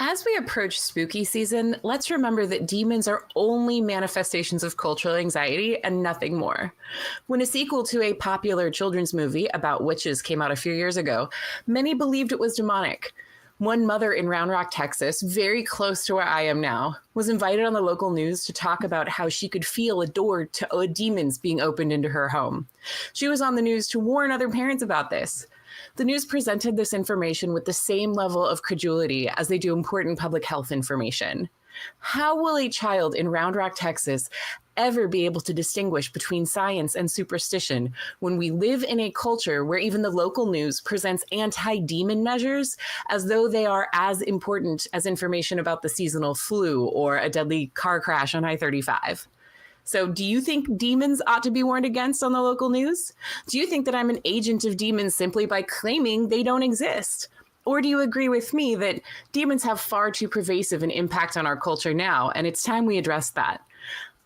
As we approach spooky season, let's remember that demons are only manifestations of cultural anxiety and nothing more. When a sequel to a popular children's movie about witches came out a few years ago, many believed it was demonic. One mother in Round Rock, Texas, very close to where I am now, was invited on the local news to talk about how she could feel a door to demons being opened into her home. She was on the news to warn other parents about this. The news presented this information with the same level of credulity as they do important public health information. How will a child in Round Rock, Texas, ever be able to distinguish between science and superstition when we live in a culture where even the local news presents anti-demon measures as though they are as important as information about the seasonal flu or a deadly car crash on I-35? So do you think demons ought to be warned against on the local news? Do you think that I'm an agent of demons simply by claiming they don't exist? Or do you agree with me that demons have far too pervasive an impact on our culture now, and it's time we address that?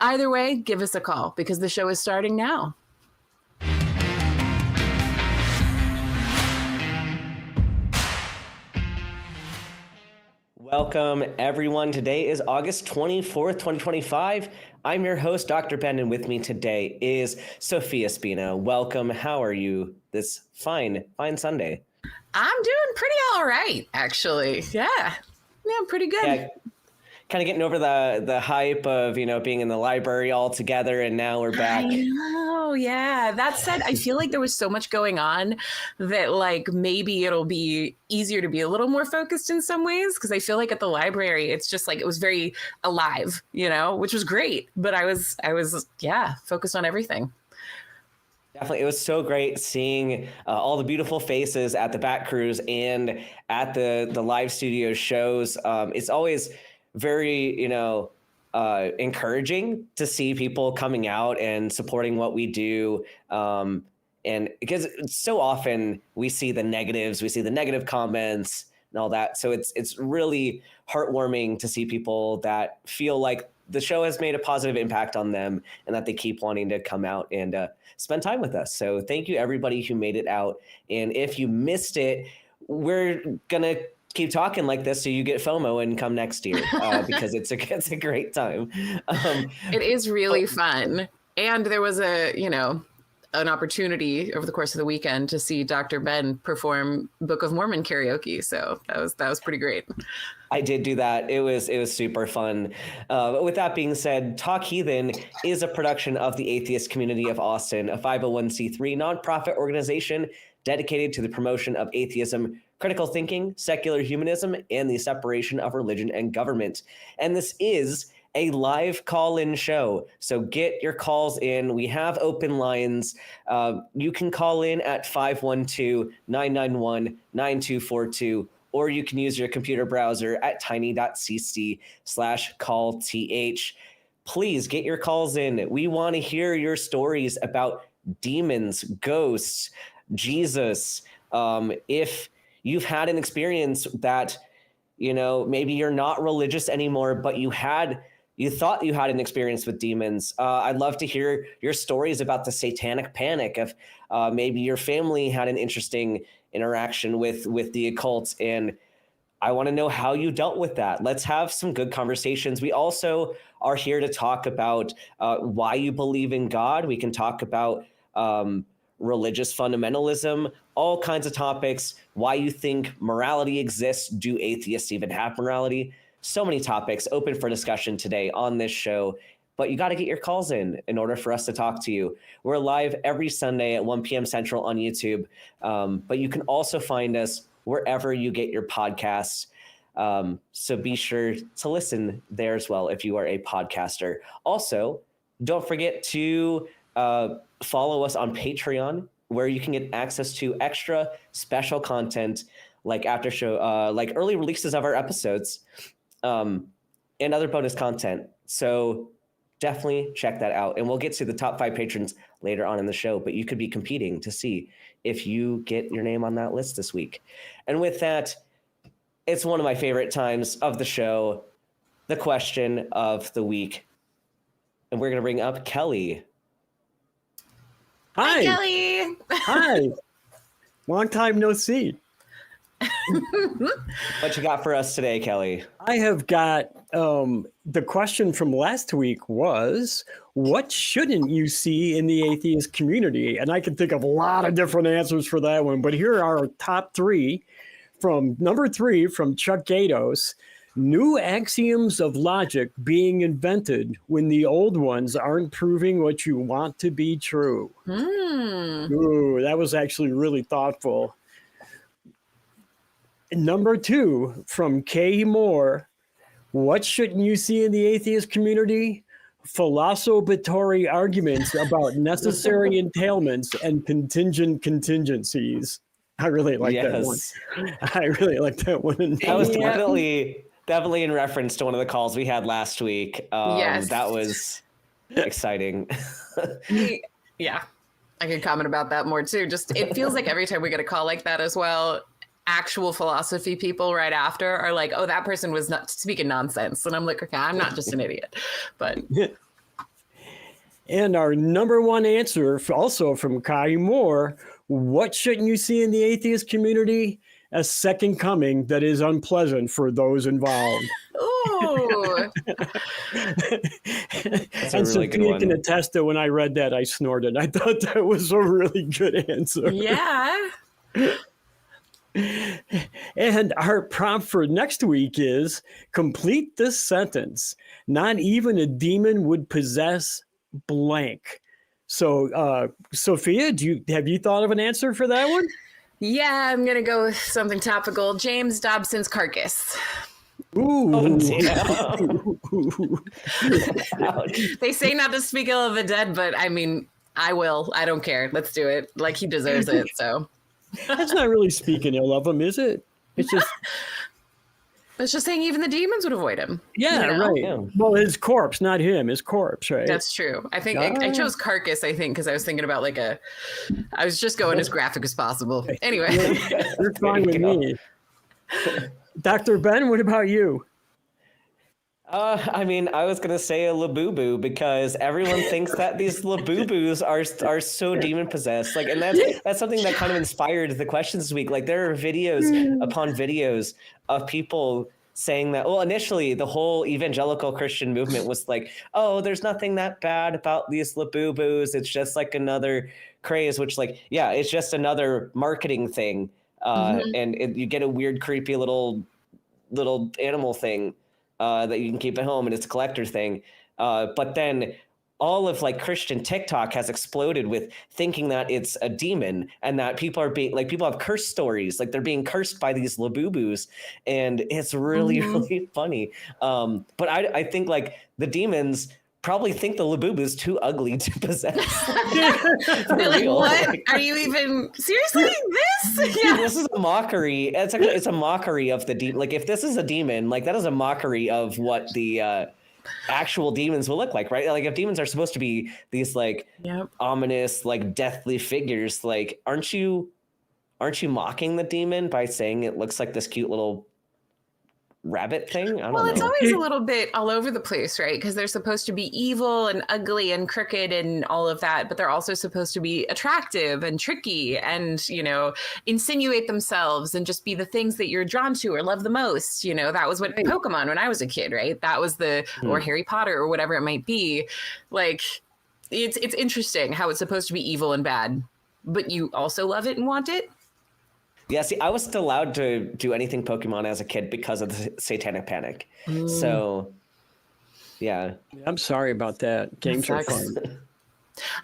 Either way, give us a call because the show is starting now. Welcome, everyone. Today is August 24th, 2025. I'm your host, Dr. Ben, and with me today is Sofia Spina. Welcome. How are you this fine Sunday? I'm doing pretty all right, actually. Yeah, pretty good. Yeah, kind of getting over the hype of, being in the library all together, and now we're back. I know, yeah. That said, I feel like there was so much going on that maybe it'll be easier to be a little more focused in some ways, because I feel like at the library, it's just it was very alive, which was great. But I was focused on everything. Definitely. It was so great seeing all the beautiful faces at the Bat Cruise and at the live studio shows. It's always very, encouraging to see people coming out and supporting what we do. And because so often we see the negatives, we see the negative comments and all that. So it's really heartwarming to see people that feel like the show has made a positive impact on them and that they keep wanting to come out and spend time with us. So thank you, everybody who made it out. And if you missed it, we're going to keep talking like this so you get FOMO and come next year because it's a great time. It is really fun. And there was an opportunity over the course of the weekend to see Dr. Ben perform Book of Mormon karaoke. So that was pretty great. I did do that. It was super fun. But with that being said, Talk Heathen is a production of the Atheist Community of Austin, a 501c3 nonprofit organization dedicated to the promotion of atheism, critical thinking, secular humanism, and the separation of religion and government. And this is a live call-in show. So get your calls in. We have open lines. You can call in at 512-991-9242, or you can use your computer browser at tiny.cc/callth. Please get your calls in. We want to hear your stories about demons, ghosts, Jesus. If you've had an experience that, maybe you're not religious anymore, but you thought you had an experience with demons. I'd love to hear your stories about the satanic panic. If maybe your family had an interesting interaction with the occult, and I want to know how you dealt with that. Let's have some good conversations. We also are here to talk about why you believe in God. We can talk about religious fundamentalism, all kinds of topics, why you think morality exists. Do atheists even have morality? So many topics open for discussion today on this show, but you got to get your calls in order for us to talk to you. We're live every Sunday at 1 p.m. Central on YouTube, but you can also find us wherever you get your podcasts. So be sure to listen there as well if you are a podcaster. Also, don't forget to follow us on Patreon, where you can get access to extra special content like after show, like early releases of our episodes, and other bonus content. So definitely check that out. And we'll get to the top 5 patrons later on in the show, but you could be competing to see if you get your name on that list this week. And with that, it's one of my favorite times of the show, the question of the week. And we're going to bring up Kelly. Hi, Kelly. Hi. Long time no see. What you got for us today, Kelly? I have got the question from last week was, what shouldn't you see in the atheist community? And I can think of a lot of different answers for that one, but here are our top three. From number 3 from Chuck Gatos, new axioms of logic being invented when the old ones aren't proving what you want to be true. Ooh, that was actually really thoughtful. Number 2 from Kay Moore, what shouldn't you see in the atheist community? Philosophatory arguments about necessary entailments and contingent contingencies. I really like that one. I really like that one. That was definitely in reference to one of the calls we had last week. Yes. That was exciting. Yeah, I could comment about that more too. Just it feels like every time we get a call like that as well, actual philosophy people right after are like, oh, that person was not speaking nonsense. And I'm like, okay, I'm not just an idiot. But and our number 1 answer, also from Kai Moore, what shouldn't you see in the atheist community? A second coming that is unpleasant for those involved. Ooh. And really Sophia can attest that when I read that, I snorted. I thought that was a really good answer. Yeah. And our prompt for next week is complete this sentence. Not even a demon would possess blank. So, Sophia, have you thought of an answer for that one? Yeah, I'm going to go with something topical. James Dobson's carcass. Ooh. Oh, They say not to speak ill of the dead, but I mean, I will. I don't care. Let's do it. Like, he deserves it, so. That's not really speaking ill of him, is it? It's just... It's just saying even the demons would avoid him. Yeah, you know? Right. Yeah. Well, his corpse, not him. His corpse, right? That's true. I think I chose carcass, I think, because I was thinking about I was just going as graphic as possible. Anyway. You're fine with me. Dr. Ben, what about you? I mean, I was going to say a Labubu because everyone thinks that these Labubus are so demon possessed. Like, and that's something that kind of inspired the questions this week. Like, there are videos upon videos of people saying that, well, initially the whole evangelical Christian movement was like, oh, there's nothing that bad about these Labubus. It's just like another craze, which yeah, it's just another marketing thing. And you get a weird, creepy little animal thing that you can keep at home, and it's a collector thing. But then all of Christian TikTok has exploded with thinking that it's a demon and that people are being people have curse stories. They're being cursed by these Labubus, and it's really, really funny. But I think the demons probably think the Labubu's too ugly to possess. They're like, what? Are you even seriously this? Yeah. This is a mockery. It's a mockery of the demon. If this is a demon, that is a mockery of what the actual demons will look like, right? If demons are supposed to be these ominous, deathly figures, aren't you mocking the demon by saying it looks like this cute little rabbit thing? I don't know. It's always a little bit all over the place, right? Because they're supposed to be evil and ugly and crooked and all of that, but they're also supposed to be attractive and tricky and, insinuate themselves and just be the things that you're drawn to or love the most. That was what Pokemon when I was a kid, right? That was or Harry Potter or whatever it might be. It's interesting how it's supposed to be evil and bad, but you also love it and want it. Yeah, see, I wasn't allowed to do anything Pokemon as a kid because of the Satanic Panic. So, yeah. I'm sorry about that. Games are fun.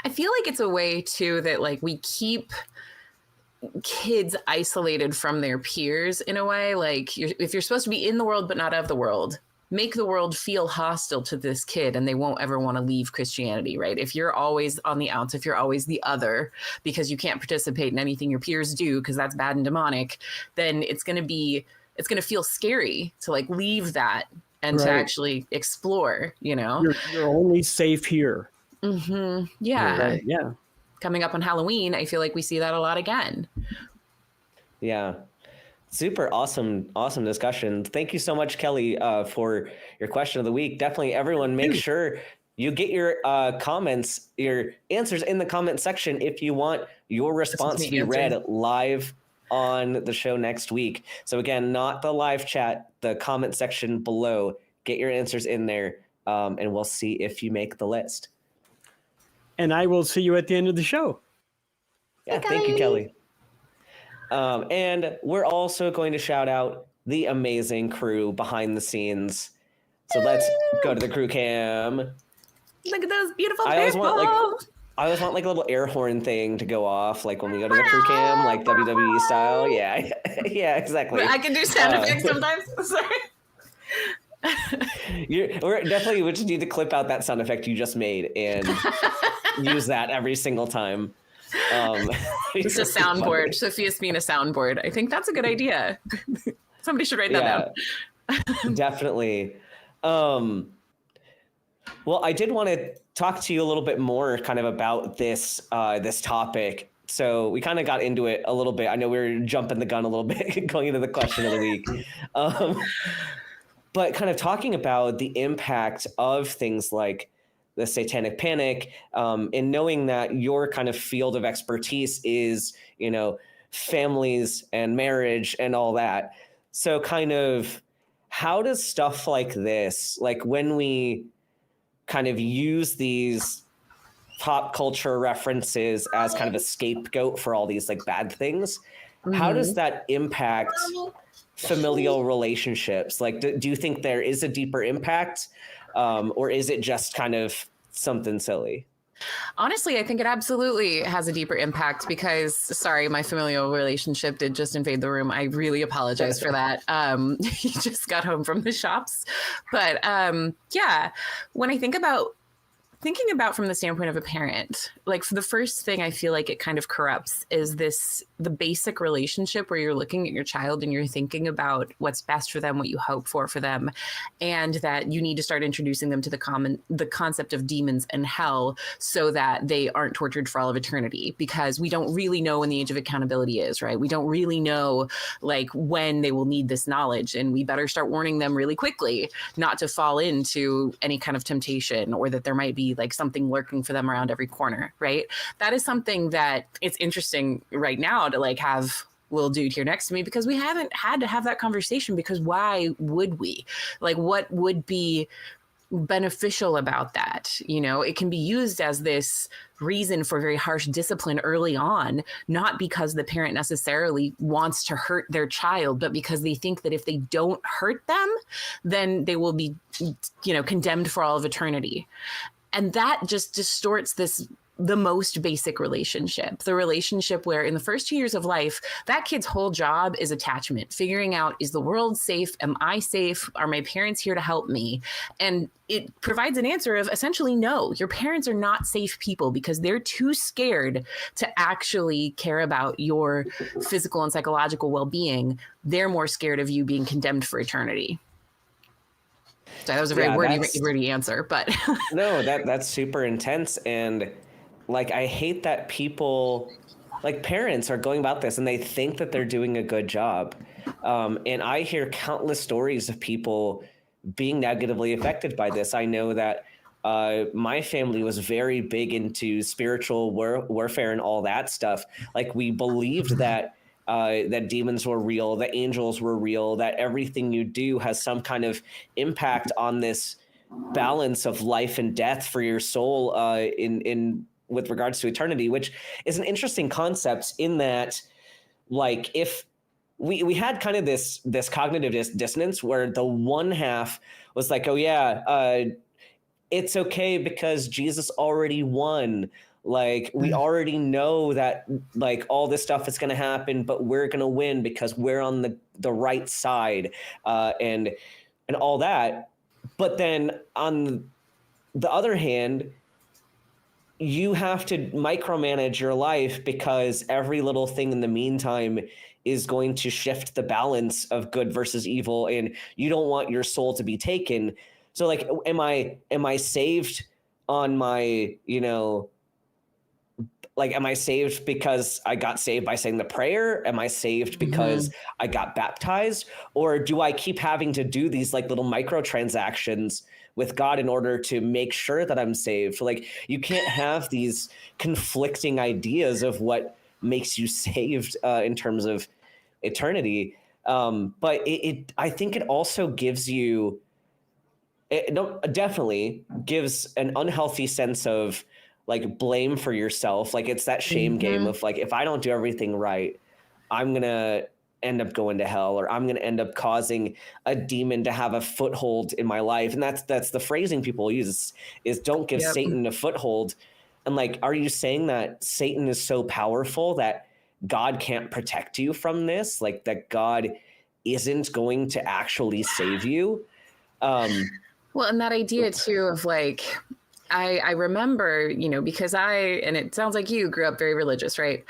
I feel like it's a way, too, that, we keep kids isolated from their peers in a way. If you're supposed to be in the world but not of the world, make the world feel hostile to this kid and they won't ever want to leave Christianity, right? If you're always on the outs, if you're always the other because you can't participate in anything your peers do because that's bad and demonic, then it's going to feel scary to leave that and to actually explore, You're only safe here. Mm-hmm. Yeah. Right. Yeah. Coming up on Halloween, I feel like we see that a lot again. Yeah. Super awesome discussion. Thank you so much, Kelly, for your question of the week. Definitely, everyone, make sure you get your comments, your answers in the comment section if you want your response to be read live on the show next week. So again, not the live chat, the comment section below. Get your answers in there, and we'll see if you make the list. And I will see you at the end of the show. Yeah, thank you, Kelly. And we're also going to shout out the amazing crew behind the scenes. So let's go to the crew cam. Look at those beautiful people. I always want like a little air horn thing to go off, like when we go to the crew cam, like WWE style. Yeah, yeah, exactly. I can do sound effects sometimes. Sorry. We just need to clip out that sound effect you just made and use that every single time. It's a soundboard, Sofia Spina soundboard. I think that's a good idea. Somebody should write that down. Definitely. Well, I did want to talk to you a little bit more kind of about this topic. So we kind of got into it a little bit. I know we were jumping the gun a little bit going into the question of the week. But kind of talking about the impact of things like the satanic panic, and knowing that your kind of field of expertise is, families and marriage and all that. So kind of how does stuff like this, like when we kind of use these pop culture references as kind of a scapegoat for all these like bad things, how does that impact familial relationships? Like, do you think there is a deeper impact, or is it just kind of something silly? Honestly, I think it absolutely has a deeper impact because, sorry, my familial relationship did just invade the room. I really apologize for that. He just got home from the shops. But yeah, when I thinking about from the standpoint of a parent, like the first thing I feel like it kind of corrupts is the basic relationship where you're looking at your child and you're thinking about what's best for them, what you hope for them, and that you need to start introducing them to the concept of demons and hell so that they aren't tortured for all of eternity, because we don't really know when the age of accountability is, right? We don't really know like when they will need this knowledge, and we better start warning them really quickly not to fall into any kind of temptation, or that there might be like something lurking for them around every corner, right? That is something that it's interesting right now to like have little dude here next to me, because we haven't had to have that conversation, because why would we? Like, what would be beneficial about that? It can be used as this reason for very harsh discipline early on, not because the parent necessarily wants to hurt their child, but because they think that if they don't hurt them, then they will be, condemned for all of eternity. And that just distorts the most basic relationship, the relationship where in the first 2 years of life, that kid's whole job is attachment, figuring out, is the world safe? Am I safe? Are my parents here to help me? And it provides an answer of essentially, no, your parents are not safe people, because they're too scared to actually care about your physical and psychological well-being. They're more scared of you being condemned for eternity. So that was a very wordy answer, but no, that's super intense. And like, I hate that people, like parents, are going about this and they think that they're doing a good job. And I hear countless stories of people being negatively affected by this. I know that my family was very big into spiritual warfare and all that stuff. Like, we believed that that demons were real, that angels were real, that everything you do has some kind of impact on this balance of life and death for your soul in with regards to eternity, which is an interesting concept in that, like, if we had kind of this cognitive dissonance where the one half was like, oh yeah, it's okay because Jesus already won. Like, we already know that like all this stuff is going to happen, but we're going to win because we're on the right side, and all that. But then on the other hand, you have to micromanage your life because every little thing in the meantime is going to shift the balance of good versus evil, and you don't want your soul to be taken. So like, am I saved on my, like, am I saved because I got saved by saying the prayer? Am I saved because I got baptized? Or do I keep having to do these like little microtransactions with God in order to make sure that I'm saved? So like, you can't have these conflicting ideas of what makes you saved in terms of eternity. But I think it also gives you, definitely gives an unhealthy sense of like blame for yourself. Like it's that shame game of like, if I don't do everything right, I'm going to end up going to hell, or I'm going to end up causing a demon to have a foothold in my life. And that's the phrasing people use is don't give Satan a foothold. And like, are you saying that Satan is so powerful that God can't protect you from this? Like that God isn't going to actually save you? Well, and that idea too of like, I remember, you know, because and it sounds like you grew up very religious, right?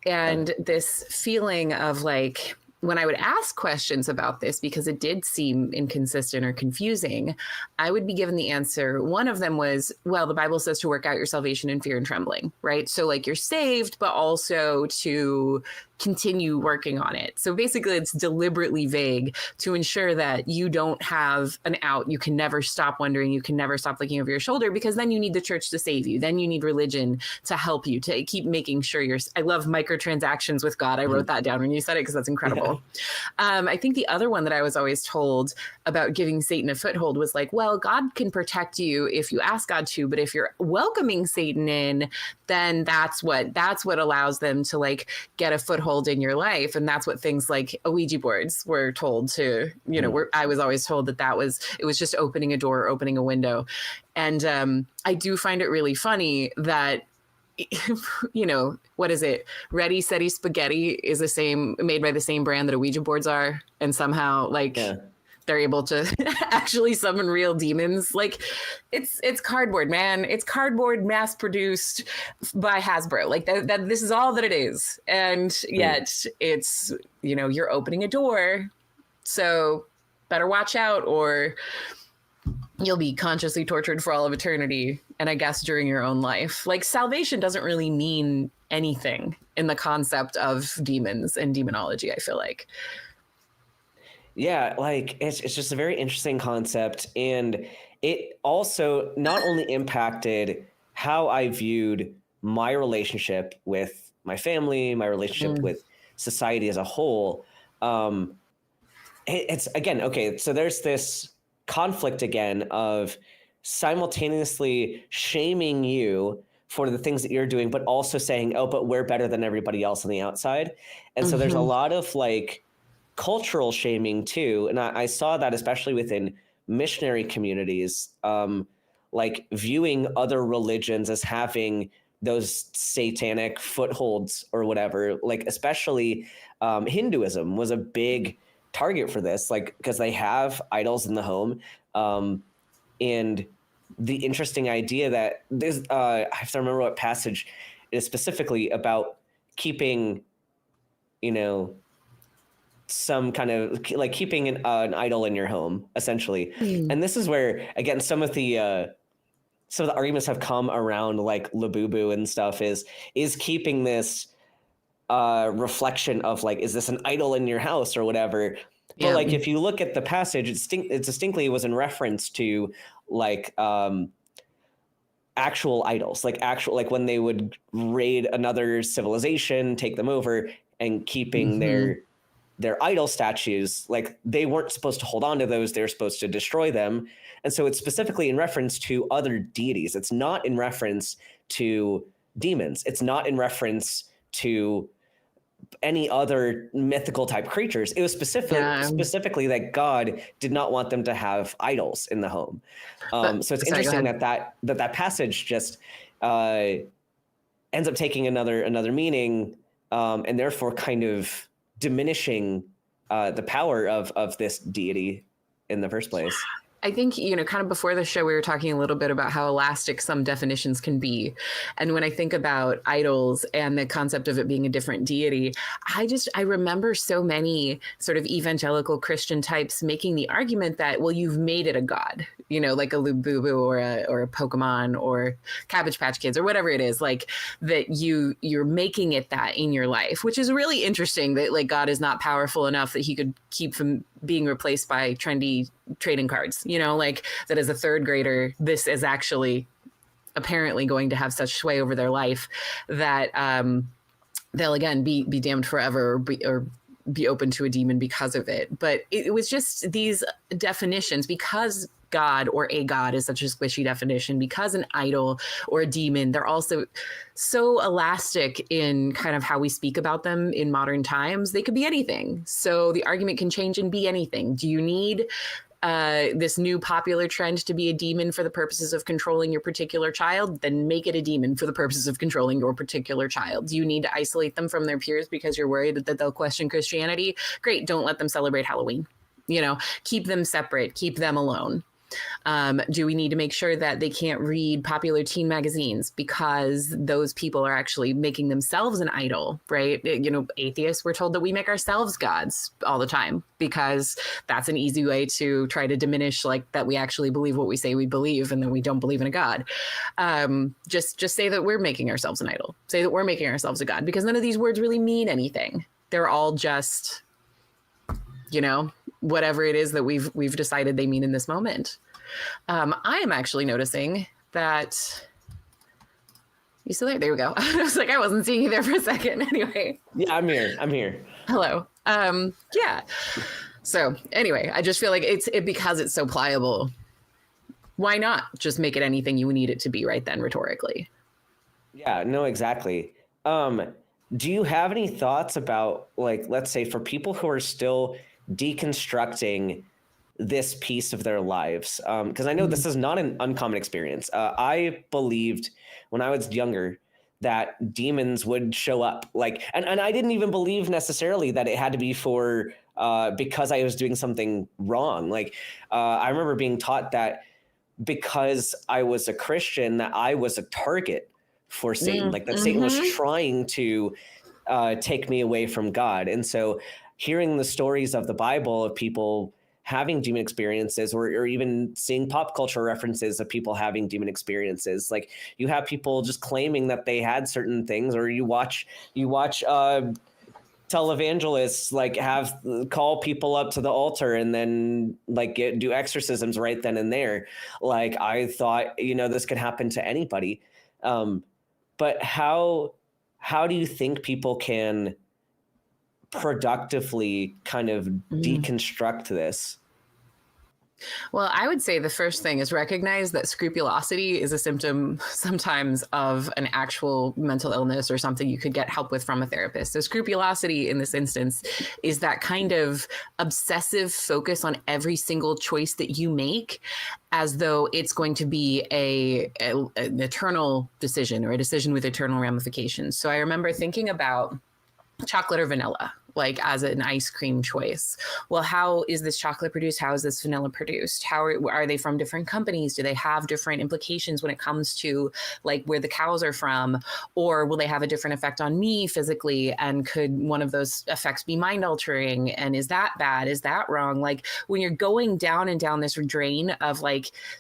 And this feeling of like, when I would ask questions about this, because it did seem inconsistent or confusing, I would be given the answer. One of them was, well, the Bible says to work out your salvation in fear and trembling, right? So like you're saved, but also to continue working on it. So basically it's deliberately vague to ensure that you don't have an out. You can never stop wondering. You can never stop looking over your shoulder, because then you need the church to save you. Then you need religion to help you, to keep making sure I love microtransactions with God. I wrote that down when you said it because that's incredible. Yeah. I think the other one that I was always told about giving Satan a foothold was like, well, God can protect you if you ask God to, but if you're welcoming Satan in, then that's what allows them to like get a foothold in your life. And that's what things like Ouija boards were told to, you know, I was always told that it was just opening a door, opening a window. And I do find it really funny that, you know, what is it? Ready, Steady, Spaghetti is made by the same brand that Ouija boards are. And somehow like they're able to actually summon real demons. Like it's cardboard, man. It's cardboard mass produced by Hasbro. Like that this is all that it is. And yet it's, you know, you're opening a door. So better watch out, or you'll be consciously tortured for all of eternity. And I guess during your own life, like salvation doesn't really mean anything in the concept of demons and demonology, I feel like. Yeah, like it's just a very interesting concept. And it also not only impacted how I viewed my relationship with my family, my relationship with society as a whole. It's again, okay, so there's this conflict again of simultaneously shaming you for the things that you're doing, but also saying, oh, but we're better than everybody else on the outside. And so there's a lot of like cultural shaming too. And I saw that especially within missionary communities, like viewing other religions as having those satanic footholds or whatever, like especially Hinduism was a big target for this, like because they have idols in the home. And the interesting idea that there's, I have to remember what passage it is specifically about keeping, you know, some kind of like keeping an idol in your home, essentially. And this is where, again, some of the arguments have come around, like Labubu and stuff, is keeping this reflection of like, is this an idol in your house or whatever? But like, if you look at the passage, it distinctly was in reference to like actual idols, like when they would raid another civilization, take them over, and keeping their idol statues, like they weren't supposed to hold on to those, they're supposed to destroy them. And so it's specifically in reference to other deities. It's not in reference to demons. It's not in reference to any other mythical type creatures. It was specifically that God did not want them to have idols in the home. So it's interesting that passage just ends up taking another meaning, and therefore kind of diminishing the power of this deity in the first place. I think, you know, kind of before the show, we were talking a little bit about how elastic some definitions can be. And when I think about idols and the concept of it being a different deity, I remember so many sort of evangelical Christian types making the argument that, well, you've made it a god, you know, like a Lububu or a Pokemon or Cabbage Patch Kids or whatever it is, like that you're making it that in your life, which is really interesting that like God is not powerful enough that he could keep from being replaced by trendy trading cards, you know, like that as a third grader, this is actually apparently going to have such sway over their life that they'll again be damned forever or be open to a demon because of it. But it was just these definitions, because God or a god is such a squishy definition, because an idol or a demon, they're also so elastic in kind of how we speak about them in modern times. They could be anything. So the argument can change and be anything. Do you need this new popular trend to be a demon for the purposes of controlling your particular child? Then make it a demon for the purposes of controlling your particular child. Do you need to isolate them from their peers because you're worried that they'll question Christianity? Great, don't let them celebrate Halloween. Keep them separate, keep them alone. Do we need to make sure that they can't read popular teen magazines because those people are actually making themselves an idol, right? Atheists, we're told that we make ourselves gods all the time because that's an easy way to try to diminish that we actually believe what we say we believe and that we don't believe in a god. Just say that we're making ourselves an idol. Say that we're making ourselves a god, because none of these words really mean anything. They're all just, whatever it is that we've decided they mean in this moment. I am actually noticing that you still there? There we go. I was like, I wasn't seeing you there for a second. Anyway. Yeah, I'm here. Hello. Yeah. So anyway, I just feel like it's because it's so pliable. Why not just make it anything you need it to be right then, rhetorically? Yeah, no, exactly. Do you have any thoughts about, let's say for people who are still deconstructing this piece of their lives? Because I know this is not an uncommon experience. I believed when I was younger that demons would show up, and I didn't even believe necessarily that it had to be for because I was doing something wrong. I remember being taught that because I was a Christian, that I was a target for Satan, that Satan was trying to take me away from God. And so hearing the stories of the Bible of people having demon experiences, or even seeing pop culture references of people having demon experiences, you have people just claiming that they had certain things, or you watch televangelists call people up to the altar and then do exorcisms right then and there. I thought, this could happen to anybody. But how do you think people can productively kind of deconstruct this? Well, I would say the first thing is recognize that scrupulosity is a symptom sometimes of an actual mental illness or something you could get help with from a therapist. So scrupulosity in this instance is that kind of obsessive focus on every single choice that you make as though it's going to be an eternal decision, or a decision with eternal ramifications. So I remember thinking about chocolate or vanilla, as an ice cream choice. Well, how is this chocolate produced? How is this vanilla produced? How are they from different companies? Do they have different implications when it comes to where the cows are from? Or will they have a different effect on me physically? And could one of those effects be mind altering? And is that bad? Is that wrong? When you're going down and down this drain of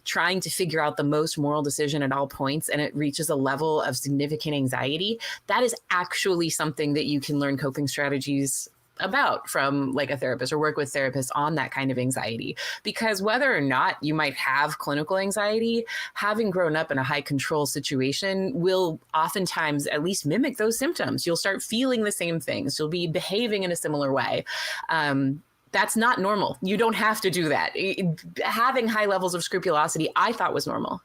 trying to figure out the most moral decision at all points, and it reaches a level of significant anxiety, that is actually something that you can learn coping strategies about from a therapist, or work with therapists on that kind of anxiety. Because whether or not you might have clinical anxiety, having grown up in a high control situation will oftentimes at least mimic those symptoms. You'll start feeling the same things. You'll be behaving in a similar way. That's not normal. You don't have to do that. Having high levels of scrupulosity, I thought was normal.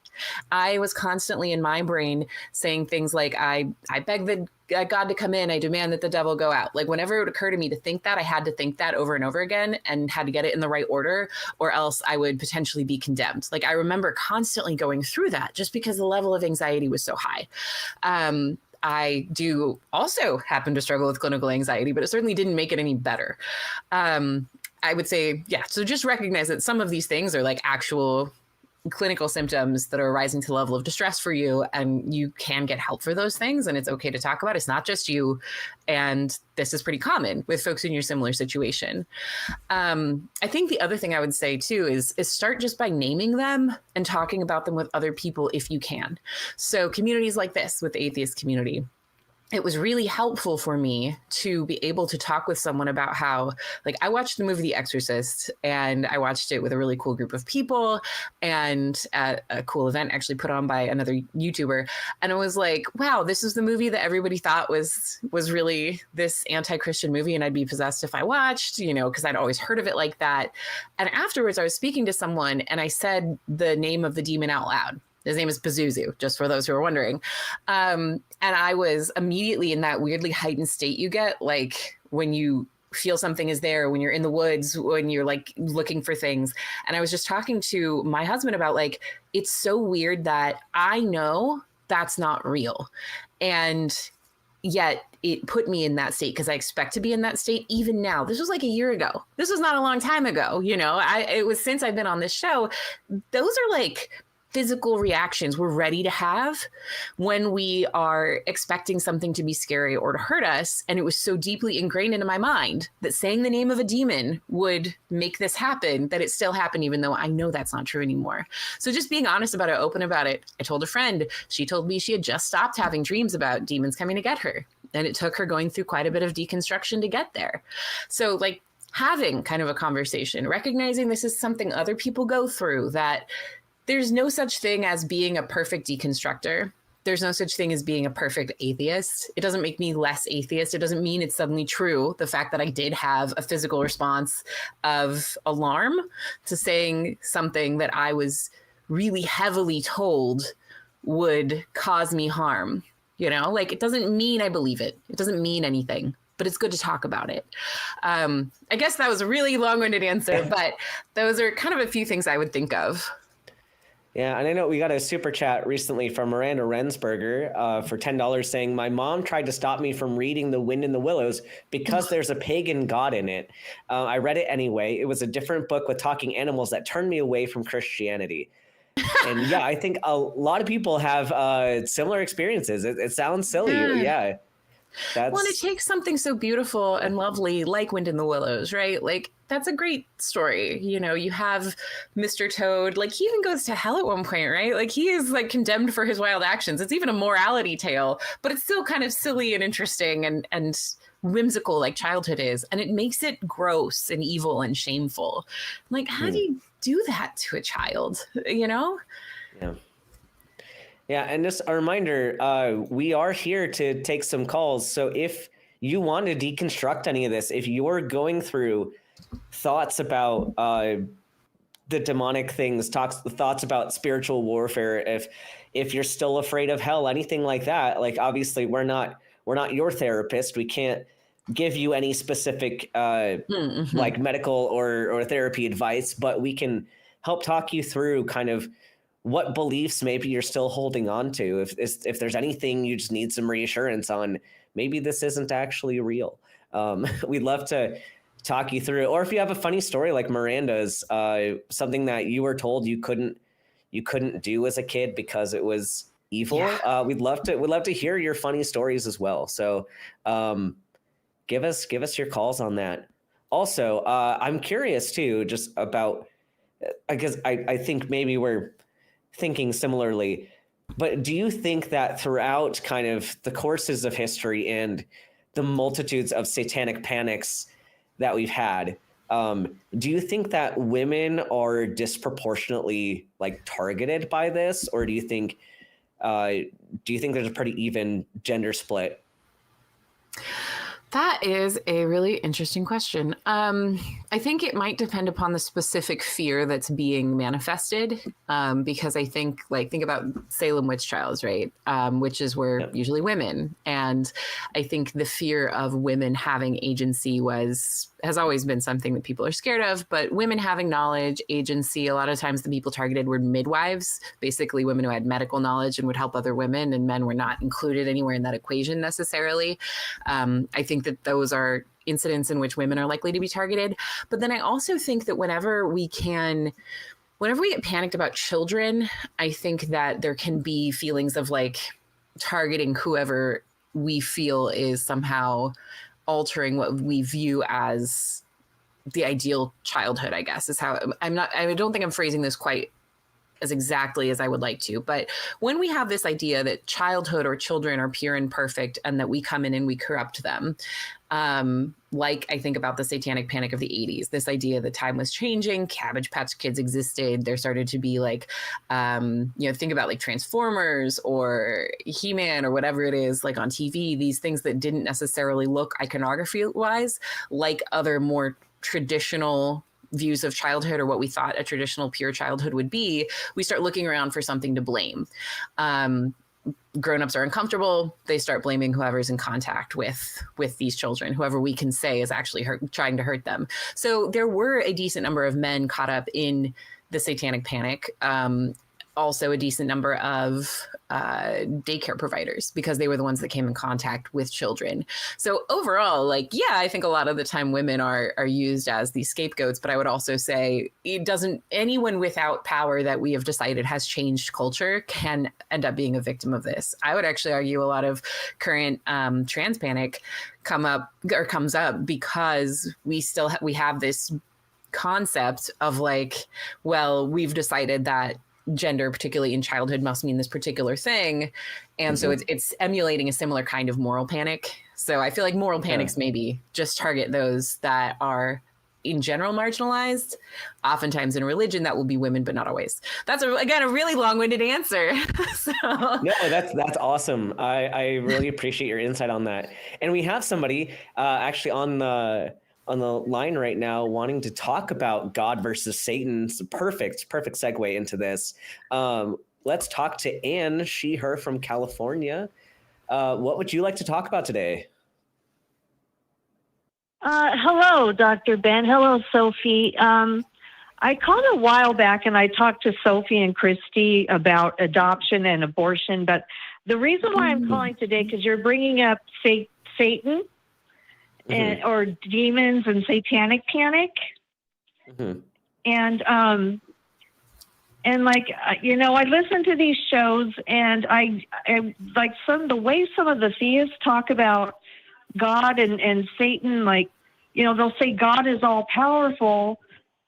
I was constantly in my brain saying things like, I beg the God to come in. I demand that the devil go out. Whenever it would occur to me to think that, I had to think that over and over again and had to get it in the right order, or else I would potentially be condemned. I remember constantly going through that just because the level of anxiety was so high. I do also happen to struggle with clinical anxiety, but it certainly didn't make it any better. I would say, yeah, so just recognize that some of these things are actual clinical symptoms that are rising to the level of distress for you, and you can get help for those things, and it's okay to talk about. It's not just you, and this is pretty common with folks in your similar situation. I think the other thing I would say too is start just by naming them and talking about them with other people if you can. So communities like this with the Atheist Community, it was really helpful for me to be able to talk with someone about how, like, I watched the movie The Exorcist, and I watched it with a really cool group of people and at a cool event actually put on by another YouTuber. And I was like, wow, this is the movie that everybody thought was really this anti-Christian movie, and I'd be possessed if I watched, you know, because I'd always heard of it like that. And afterwards I was speaking to someone and I said the name of the demon out loud. His name is Pazuzu, just for those who are wondering. And I was immediately in that weirdly heightened state you get, like when you feel something is there, when you're in the woods, when you're like looking for things. And I was just talking to my husband about, like, it's so weird that I know that's not real. And yet it put me in that state because I expect to be in that state even now. This was like a year ago. This was not a long time ago. You know, it was since I've been on this show. Those are like physical reactions we're ready to have when we are expecting something to be scary or to hurt us. And it was so deeply ingrained into my mind that saying the name of a demon would make this happen, that it still happened, even though I know that's not true anymore. So just being honest about it, open about it. I told a friend, she told me she had just stopped having dreams about demons coming to get her. And it took her going through quite a bit of deconstruction to get there. So like having kind of a conversation, recognizing this is something other people go through, that there's no such thing as being a perfect deconstructor. There's no such thing as being a perfect atheist. It doesn't make me less atheist. It doesn't mean it's suddenly true. The fact that I did have a physical response of alarm to saying something that I was really heavily told would cause me harm, you know, like it doesn't mean I believe it. It doesn't mean anything, but it's good to talk about it. I guess that was a really long-winded answer, but those are kind of a few things I would think of. Yeah, and I know we got a super chat recently from Miranda Rensberger for $10 saying, my mom tried to stop me from reading The Wind in the Willows because there's a pagan god in it. I read it anyway. It was a different book with talking animals that turned me away from Christianity. And yeah, I think a lot of people have similar experiences. It sounds silly. Yeah. Well, and it takes something so beautiful and lovely like Wind in the Willows, right? Like, that's a great story. You know, you have Mr. Toad, like he even goes to hell at one point, right? Like he is like condemned for his wild actions. It's even a morality tale, but it's still kind of silly and interesting and whimsical like childhood is. And it makes it gross and evil and shameful. Like, how do you do that to a child, you know? Yeah. Yeah, and just a reminder, we are here to take some calls. So if you want to deconstruct any of this, if you're going through thoughts about the demonic things, thoughts about spiritual warfare, if you're still afraid of hell, anything like that, like obviously we're not your therapist. We can't give you any specific like medical or therapy advice, but we can help talk you through kind of what beliefs maybe you're still holding on to. If there's anything you just need some reassurance on, maybe this isn't actually real. We'd love to talk you through it. Or if you have a funny story like Miranda's, something that you were told you couldn't do as a kid because it was evil. Yeah. We'd love to hear your funny stories as well. So give us your calls on that. Also, I'm curious too, just about, I guess I think maybe we're thinking similarly, but do you think that throughout kind of the courses of history and the multitudes of satanic panics that we've had, do you think that women are disproportionately like targeted by this, or do you think there's a pretty even gender split? That is a really interesting question. I think it might depend upon the specific fear that's being manifested, because I think about Salem witch trials, right? Witches were usually women. And I think the fear of women having agency has always been something that people are scared of, but women having knowledge, agency, a lot of times the people targeted were midwives, basically women who had medical knowledge and would help other women, and men were not included anywhere in that equation necessarily. I think that those are incidents in which women are likely to be targeted. But then I also think that whenever we get panicked about children, I think that there can be feelings of like targeting whoever we feel is somehow altering what we view as the ideal childhood, I guess, is how I don't think I'm phrasing this quite as exactly as I would like to. But when we have this idea that childhood or children are pure and perfect and that we come in and we corrupt them, like I think about the satanic panic of the 80s, this idea that time was changing, Cabbage Patch Kids existed. There started to be like, think about like Transformers or He-Man or whatever it is, like on TV, these things that didn't necessarily look iconography wise like other more traditional views of childhood or what we thought a traditional pure childhood would be. We start looking around for something to blame. Grown-ups are uncomfortable. They start blaming whoever's in contact with these children, whoever we can say is actually trying to hurt them. So there were a decent number of men caught up in the satanic panic. Also a decent number of daycare providers, because they were the ones that came in contact with children. So overall, like, yeah, I think a lot of the time women are used as the scapegoats, but I would also say anyone without power that we have decided has changed culture can end up being a victim of this. I would actually argue a lot of current trans panic comes up because we have this concept of like, well, we've decided that gender, particularly in childhood, must mean this particular thing. And so it's emulating a similar kind of moral panic. So I feel like moral panics maybe just target those that are in general marginalized. Oftentimes in religion, that will be women, but not always. That's again a really long-winded answer. No, that's awesome. I really appreciate your insight on that. And we have somebody actually on the line right now wanting to talk about God versus Satan. It's a perfect segue into this. Let's talk to Anne, she, her from California. What would you like to talk about today? Hello, Dr. Ben. Hello, Sophie. I called a while back and I talked to Sophie and Christy about adoption and abortion. But the reason why I'm calling today, because you're bringing up Satan or demons and satanic panic. And like, I listen to these shows and I like the way some of the theists talk about God and Satan, like, they'll say God is all powerful,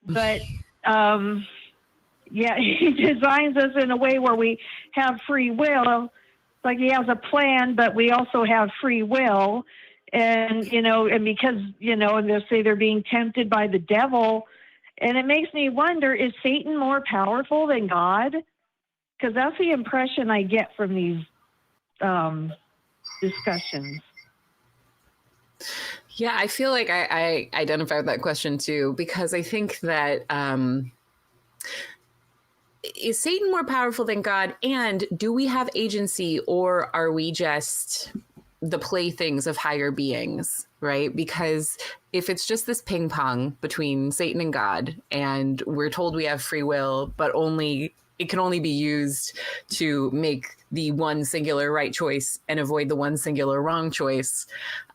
but he designs us in a way where we have free will. Like he has a plan, but we also have free will. And, and because, and they'll say they're being tempted by the devil. And it makes me wonder, is Satan more powerful than God? Because that's the impression I get from these discussions. Yeah, I feel like I identified that question too, because I think that is Satan more powerful than God? And do we have agency, or are we just the playthings of higher beings, right? Because if it's just this ping pong between Satan and God, and we're told we have free will, but it can only be used to make the one singular right choice and avoid the one singular wrong choice,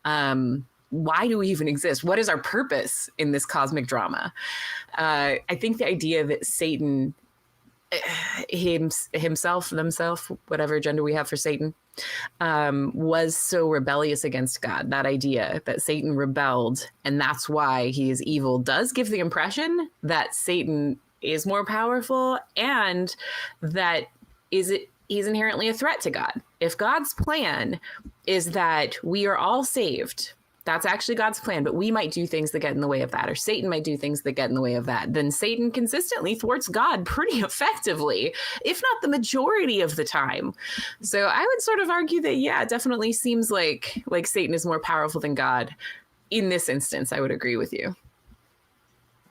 why do we even exist? What is our purpose in this cosmic drama? I think the idea that Satan himself, whatever gender we have for Satan, was so rebellious against God. That idea that Satan rebelled and that's why he is evil does give the impression that Satan is more powerful and that he's inherently a threat to God. If God's plan is that we are all saved, that's actually God's plan, but we might do things that get in the way of that, or Satan might do things that get in the way of that, then Satan consistently thwarts God pretty effectively, if not the majority of the time. So I would sort of argue that, yeah, it definitely seems like Satan is more powerful than God. In this instance, I would agree with you.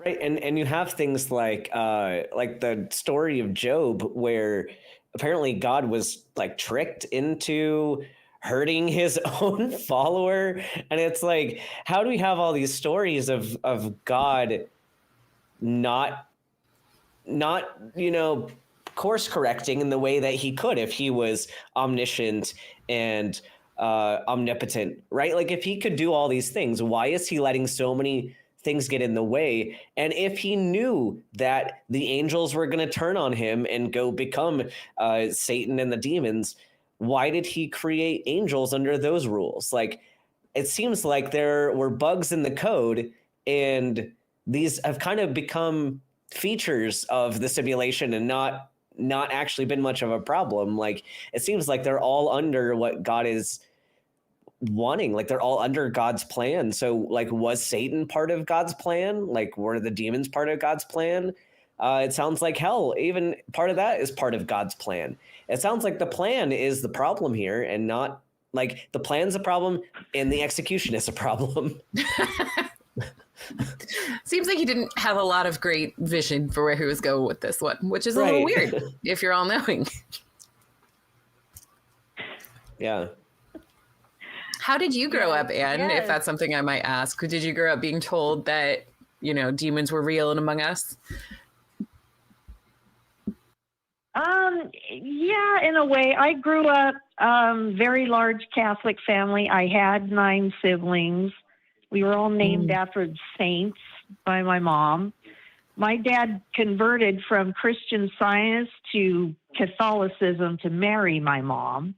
Right, and you have things like the story of Job, where apparently God was like tricked into hurting his own follower. And it's like, how do we have all these stories of God not course correcting in the way that he could if he was omniscient and omnipotent, right? Like if he could do all these things, why is he letting so many things get in the way? And if he knew that the angels were going to turn on him and go become Satan and the demons, why did he create angels under those rules? Like, it seems like there were bugs in the code, and these have kind of become features of the simulation and not not actually been much of a problem. Like, it seems like they're all under what God is wanting. Like, they're all under God's plan. So, like, was Satan part of God's plan? Like, were the demons part of God's plan? It sounds like hell, even part of that is part of God's plan. It sounds like the plan is the problem here, and not like the plan's a problem and the execution is a problem. Seems like he didn't have a lot of great vision for where he was going with this one, which is a little weird if you're all knowing. Yeah. How did you grow up, Anne, if that's something I might ask? Did you grow up being told that, you know, demons were real and among us? Yeah, in a way. I grew up very large Catholic family. I had 9 siblings. We were all named after saints by my mom. My dad converted from Christian Science to Catholicism to marry my mom.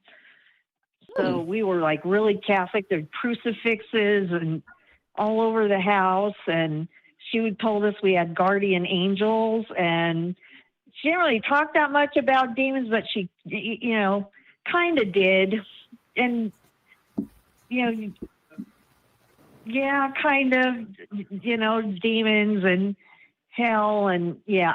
So we were like really Catholic. There were crucifixes and all over the house. And she would told us we had guardian angels. And she didn't really talk that much about demons, but she, you know, kind of did. And, you know, yeah, kind of, you know, demons and hell and I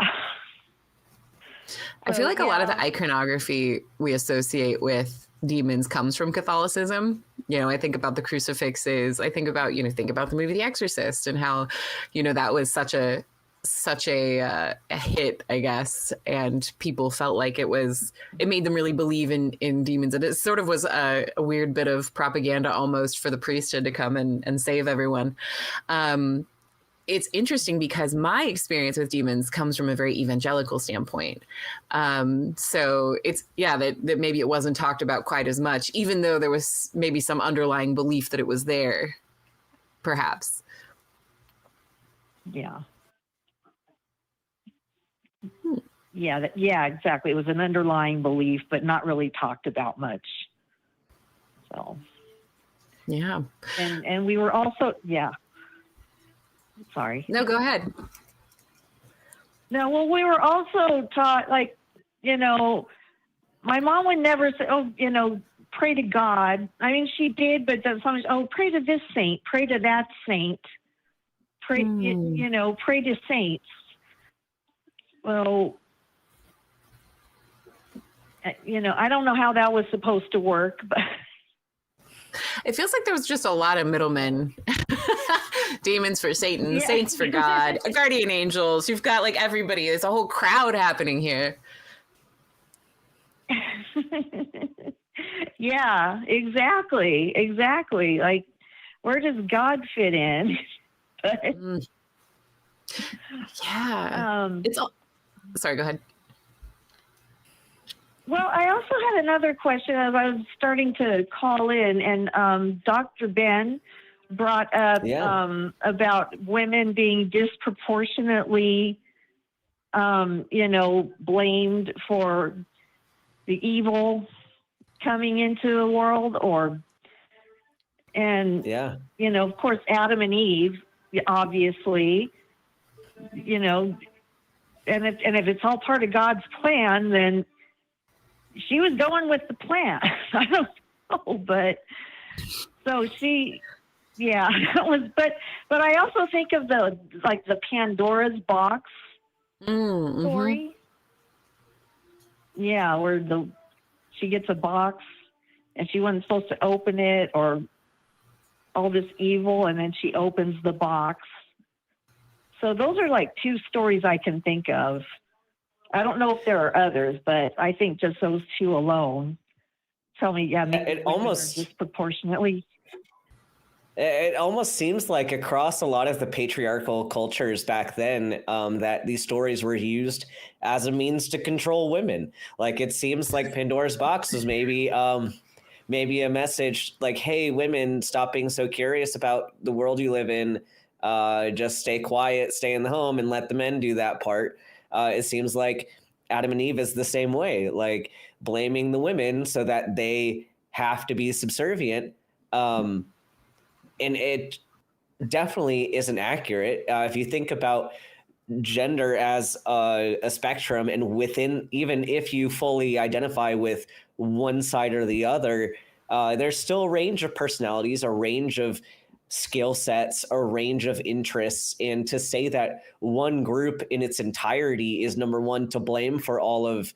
feel like a lot of the iconography we associate with demons comes from Catholicism. You know, I think about the crucifixes. I think about, you know, the movie The Exorcist and how, you know, that was such a hit, I guess, and people felt like it made them really believe in demons, and it sort of was a weird bit of propaganda almost for the priesthood to come and save everyone. It's interesting because my experience with demons comes from a very evangelical standpoint. So it's, that maybe it wasn't talked about quite as much, even though there was maybe some underlying belief that it was there, perhaps. Yeah. Yeah, exactly. It was an underlying belief, but not really talked about much. So. Yeah. And we were also, sorry. No, go ahead. No, well, we were also taught, like, you know, my mom would never say, oh, you know, pray to God. I mean, she did, but sometimes, oh, pray to this saint, pray to that saint, pray, you know, pray to saints. Well, you know, I don't know how that was supposed to work, but it feels like there was just a lot of middlemen. Demons for Satan, saints for God, guardian angels. You've got like everybody. There's a whole crowd happening here. Yeah, exactly. Like, where does God fit in? It's all. Sorry, go ahead. Well, I also had another question as I was starting to call in, and Dr. Ben brought up about women being disproportionately, you know, blamed for the evil coming into the world, you know, of course, Adam and Eve, obviously, you know, and if it's all part of God's plan, then she was going with the plan. I don't know, but so she, that was, but I also think of the Pandora's box story. Yeah, where she gets a box and she wasn't supposed to open it, or all this evil, and then she opens the box. So those are like 2 stories I can think of. I don't know if there are others, but I think just those 2 alone tell me, maybe it almost disproportionately. It almost seems like across a lot of the patriarchal cultures back then, that these stories were used as a means to control women. Like, it seems like Pandora's box was maybe a message like, hey, women, stop being so curious about the world you live in. Just stay quiet, stay in the home, and let the men do that part. It seems like Adam and Eve is the same way, like blaming the women so that they have to be subservient. And it definitely isn't accurate. If you think about gender as a spectrum, and within, even if you fully identify with one side or the other, there's still a range of personalities, a range of skill sets, a range of interests. And to say that one group in its entirety is, number one, to blame for all of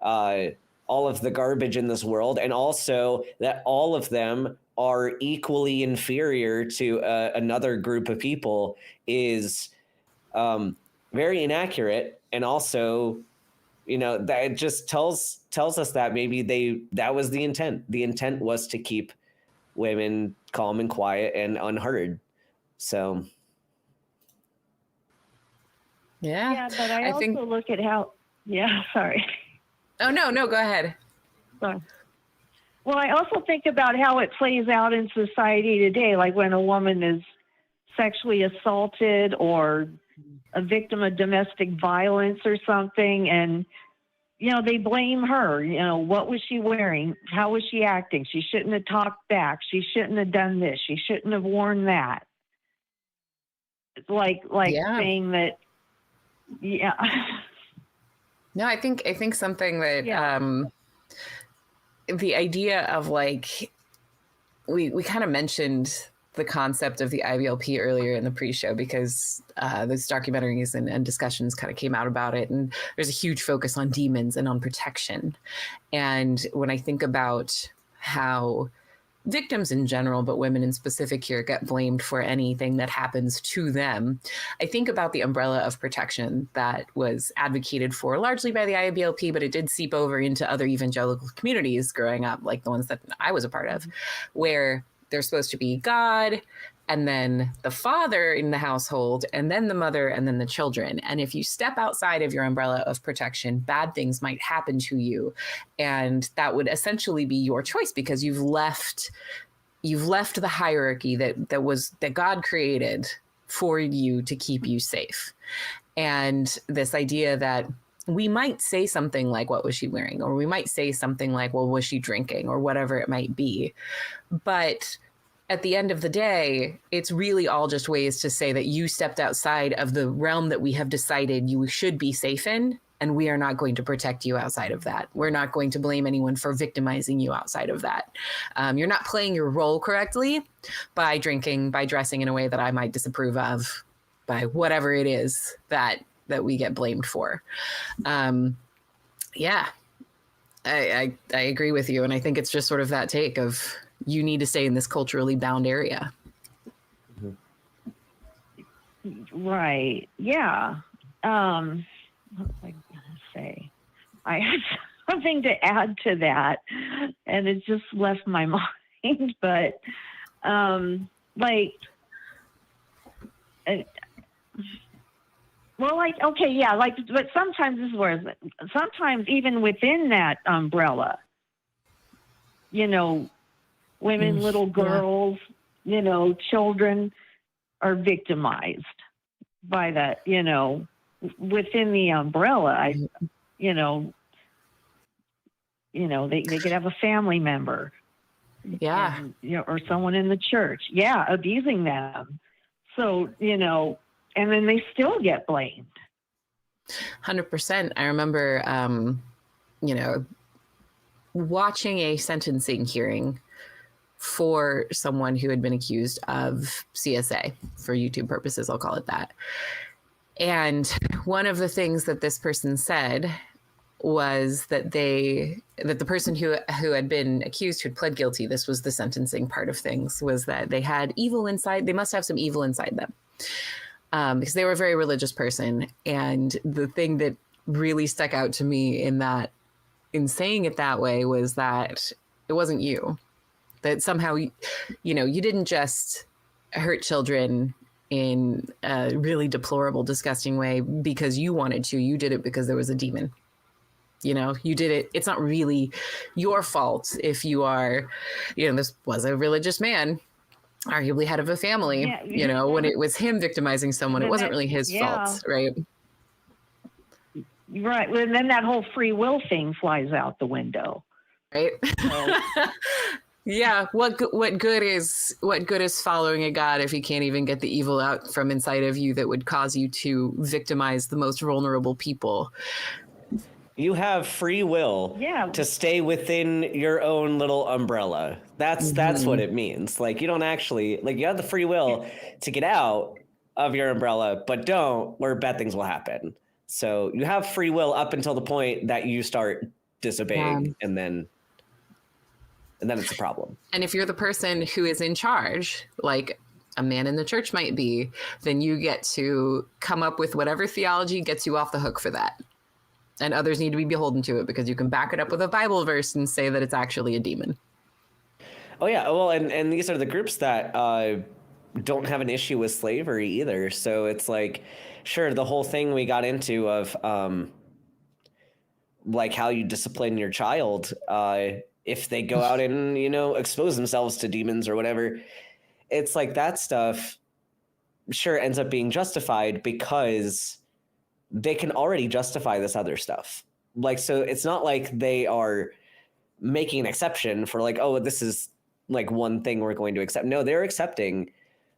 the garbage in this world, and also that all of them are equally inferior to another group of people, is very inaccurate. And also, that it just tells us that maybe that was the intent. The intent was to keep women calm and quiet and unheard. So Yeah, but I also think... look at how, sorry. Oh, no, go ahead. Sorry. Well, I also think about how it plays out in society today, like when a woman is sexually assaulted or a victim of domestic violence or something, and they blame her. What was she wearing? How was she acting? She shouldn't have talked back. She shouldn't have done this. She shouldn't have worn that. It's like saying that. Yeah. No, I think something that the idea of, like, we kind of mentioned the concept of the IBLP earlier in the pre-show, because those documentaries and discussions kind of came out about it. And there's a huge focus on demons and on protection. And when I think about how victims in general, but women in specific here, get blamed for anything that happens to them, I think about the umbrella of protection that was advocated for largely by the IBLP, but it did seep over into other evangelical communities growing up, like the ones that I was a part of, where there's supposed to be God, and then the father in the household, and then the mother, and then the children. And if you step outside of your umbrella of protection, bad things might happen to you. And that would essentially be your choice, because you've left the hierarchy that God created for you to keep you safe. And this idea that we might say something like, what was she wearing? Or we might say something like, well, was she drinking? Or whatever it might be. But at the end of the day, it's really all just ways to say that you stepped outside of the realm that we have decided you should be safe in, and we are not going to protect you outside of that. We're not going to blame anyone for victimizing you outside of that. You're not playing your role correctly by drinking, by dressing in a way that I might disapprove of, by whatever it is that we get blamed for. I agree with you. And I think it's just sort of that take of, you need to stay in this culturally bound area. Right. Yeah. What was I going to say? I had something to add to that, and it just left my mind. But, but sometimes this is where, sometimes even within that umbrella, women, little girls, children are victimized by that, within the umbrella. They could have a family member. Yeah. And, or someone in the church. Yeah. Abusing them. So, and then they still get blamed. 100%. I remember, watching a sentencing hearing for someone who had been accused of CSA, for YouTube purposes, I'll call it that. And one of the things that this person said was that the person who had been accused, who had pled guilty, this was the sentencing part of things, was that they had evil inside. They must have some evil inside them, because they were a very religious person. And the thing that really stuck out to me in saying it that way was that it wasn't you. That somehow, you didn't just hurt children in a really deplorable, disgusting way because you wanted to. You did it because there was a demon. You did it. It's not really your fault if you are, this was a religious man, arguably head of a family, when it was him victimizing someone, it wasn't really his fault, right? Right. And then that whole free will thing flies out the window. Right. Yeah, what good is following a God if you can't even get the evil out from inside of you that would cause you to victimize the most vulnerable people? You have free will to stay within your own little umbrella. That's what it means. Like, you don't actually, like, you have the free will to get out of your umbrella, but don't, where bad things will happen. So you have free will up until the point that you start disobeying, and then it's a problem. And if you're the person who is in charge, like a man in the church might be, then you get to come up with whatever theology gets you off the hook for that. And others need to be beholden to it because you can back it up with a Bible verse and say that it's actually a demon. Oh, yeah. Well, and these are the groups that don't have an issue with slavery either. So it's like, sure, the whole thing we got into of like how you discipline your child if they go out and, expose themselves to demons or whatever. It's like that stuff sure ends up being justified because they can already justify this other stuff. Like, so it's not like they are making an exception for like, oh, this is like one thing we're going to accept. No, they're accepting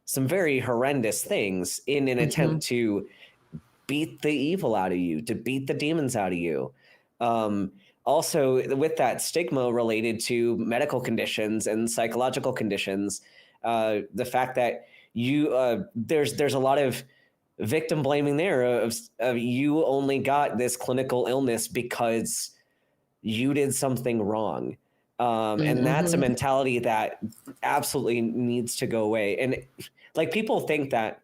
some very horrendous things in an attempt to beat the evil out of you, to beat the demons out of you. Also, with that stigma related to medical conditions and psychological conditions, the fact that you there's a lot of victim blaming there of you only got this clinical illness because you did something wrong. And that's a mentality that absolutely needs to go away. And like, people think that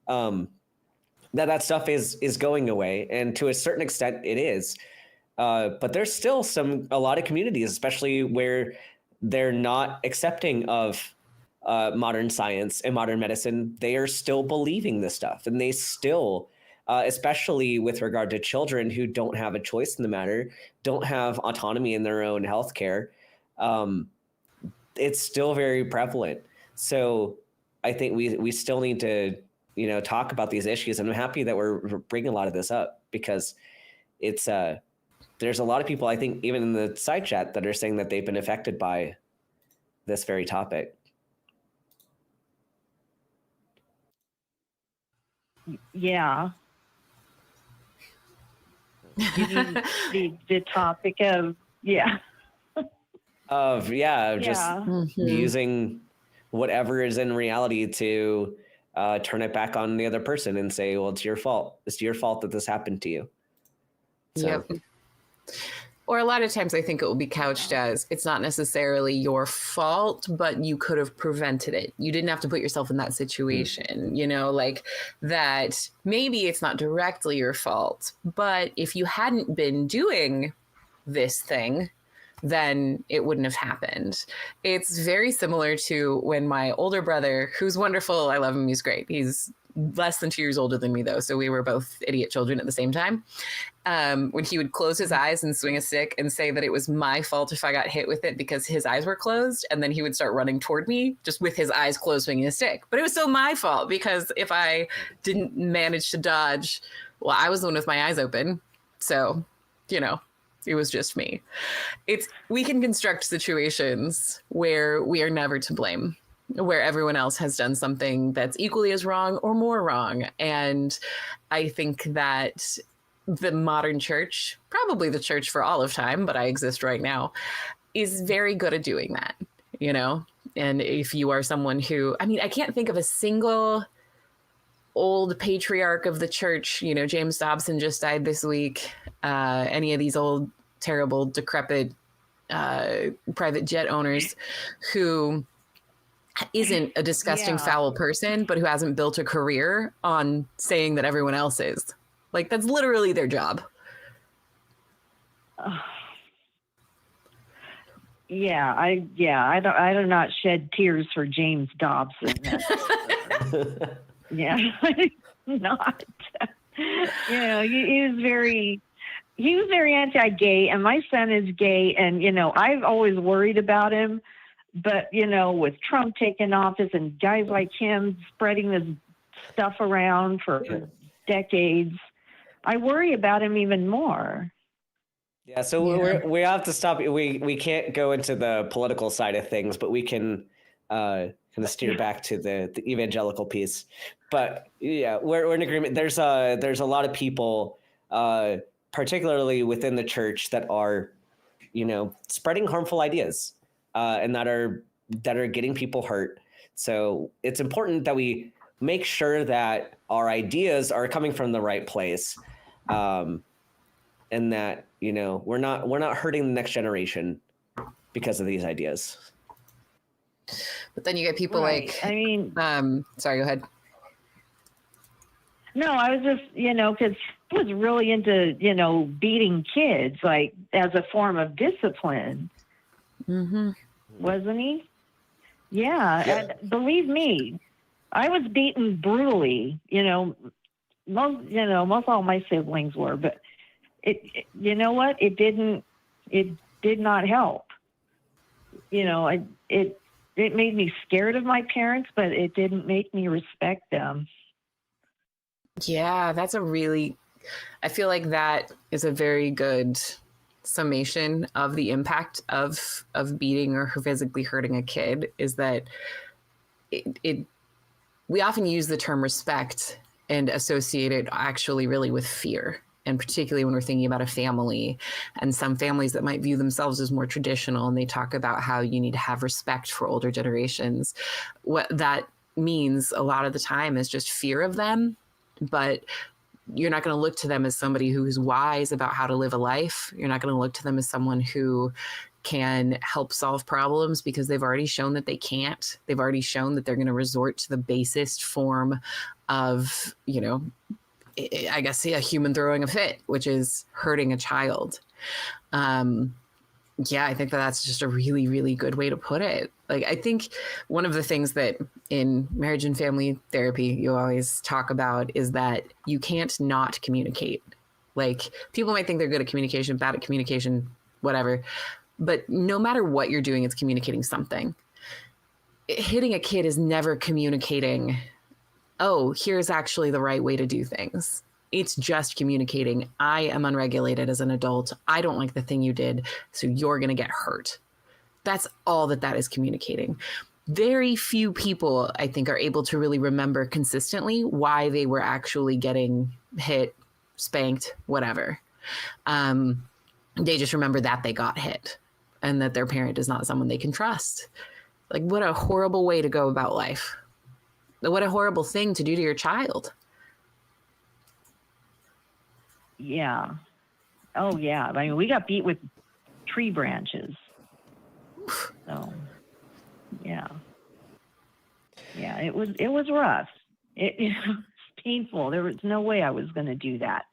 that stuff is going away, and to a certain extent it is. But there's still a lot of communities, especially where they're not accepting of modern science and modern medicine. They are still believing this stuff, and they still, especially with regard to children who don't have a choice in the matter, don't have autonomy in their own healthcare. It's still very prevalent. So I think we still need to, talk about these issues. And I'm happy that we're bringing a lot of this up, because it's there's a lot of people, I think, even in the side chat, that are saying that they've been affected by this very topic. Yeah. the topic of, just using whatever is in reality to turn it back on the other person and say, well, it's your fault. It's your fault that this happened to you. So. Yep. Or a lot of times I think it will be couched as, it's not necessarily your fault, but you could have prevented it. You didn't have to put yourself in that situation, like that. Maybe it's not directly your fault, but if you hadn't been doing this thing, then it wouldn't have happened. It's very similar to when my older brother, who's wonderful, I love him, he's great. He's less than 2 years older than me, though, so we were both idiot children at the same time. When he would close his eyes and swing a stick and say that it was my fault if I got hit with it because his eyes were closed, and then he would start running toward me just with his eyes closed, swinging a stick. But it was still my fault, because if I didn't manage to dodge, well, I was the one with my eyes open. So, it was just me. We can construct situations where we are never to blame, where everyone else has done something that's equally as wrong or more wrong. And I think that the modern church, probably the church for all of time, but I exist right now, is very good at doing that, And if you are someone who, I can't think of a single old patriarch of the church, James Dobson just died this week, any of these old, terrible, decrepit private jet owners who isn't a disgusting, foul person, but who hasn't built a career on saying that everyone else is. Like, that's literally their job. I do not shed tears for James Dobson. Not. He was very anti-gay, and my son is gay, and I've always worried about him. But, with Trump taking office and guys like him spreading this stuff around for decades, I worry about him even more. Yeah, so we have to stop. We can't go into the political side of things, but we can kind of steer back to the evangelical piece. But yeah, we're in agreement. There's a lot of people, particularly within the church, that are, spreading harmful ideas, and that are getting people hurt. So it's important that we make sure that our ideas are coming from the right place. And that, we're not hurting the next generation because of these ideas. But then you get people like, I mean, sorry, go ahead. No, I was just, because he was really into, beating kids, like as a form of discipline. Mm-hmm. Wasn't he? Yeah. And believe me, I was beaten brutally, most all my siblings were, but you know what? It did not help. It made me scared of my parents, but it didn't make me respect them. Yeah, I feel like that is a very good summation of the impact of beating or physically hurting a kid, is that we often use the term respect and associate it actually really with fear. And particularly when we're thinking about a family, and some families that might view themselves as more traditional, and they talk about how you need to have respect for older generations. What that means a lot of the time is just fear of them, but you're not going to look to them as somebody who's wise about how to live a life. You're not going to look to them as someone who can help solve problems, because they've already shown that they can't. They've already shown that they're going to resort to the basest form of, I guess, a human throwing a fit, which is hurting a child. I think that's just a really, really good way to put it. Like, I think one of the things that in marriage and family therapy you always talk about is that you can't not communicate. Like, people might think they're good at communication, bad at communication, whatever. But no matter what you're doing, it's communicating something. Hitting a kid is never communicating, oh, here's actually the right way to do things. It's just communicating, I am unregulated as an adult. I don't like the thing you did, so you're going to get hurt. That's all that is communicating. Very few people, I think, are able to really remember consistently why they were actually getting hit, spanked, whatever. They just remember that they got hit and that their parent is not someone they can trust. Like, what a horrible way to go about life. What a horrible thing to do to your child. Yeah. Oh, yeah. I mean, we got beat with tree branches. So, yeah. Yeah, it was rough. It was painful. There was no way I was going to do that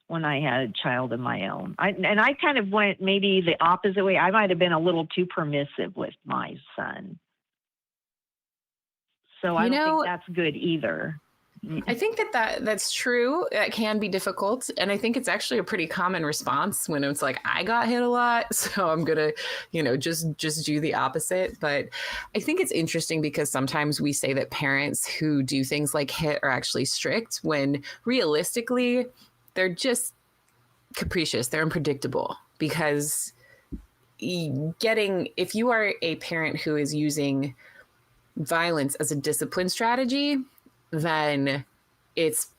when I had a child of my own. I kind of went maybe the opposite way. I might have been a little too permissive with my son. So I don't think that's good either. I think that's true. It can be difficult. And I think it's actually a pretty common response when it's like, I got hit a lot, so I'm going to, just do the opposite. But I think it's interesting because sometimes we say that parents who do things like hit are actually strict, when realistically, they're just capricious. They're unpredictable, because if you are a parent who is using violence as a discipline strategy, then it's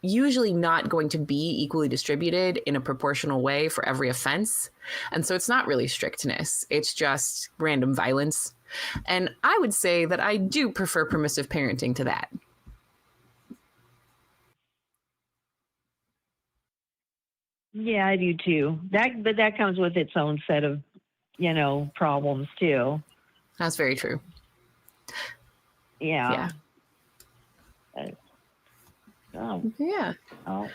usually not going to be equally distributed in a proportional way for every offense. And so it's not really strictness. It's just random violence. And I would say that I do prefer permissive parenting to that. Yeah, I do too. But that comes with its own set of, problems too. That's very true. Yeah. Yeah. Oh.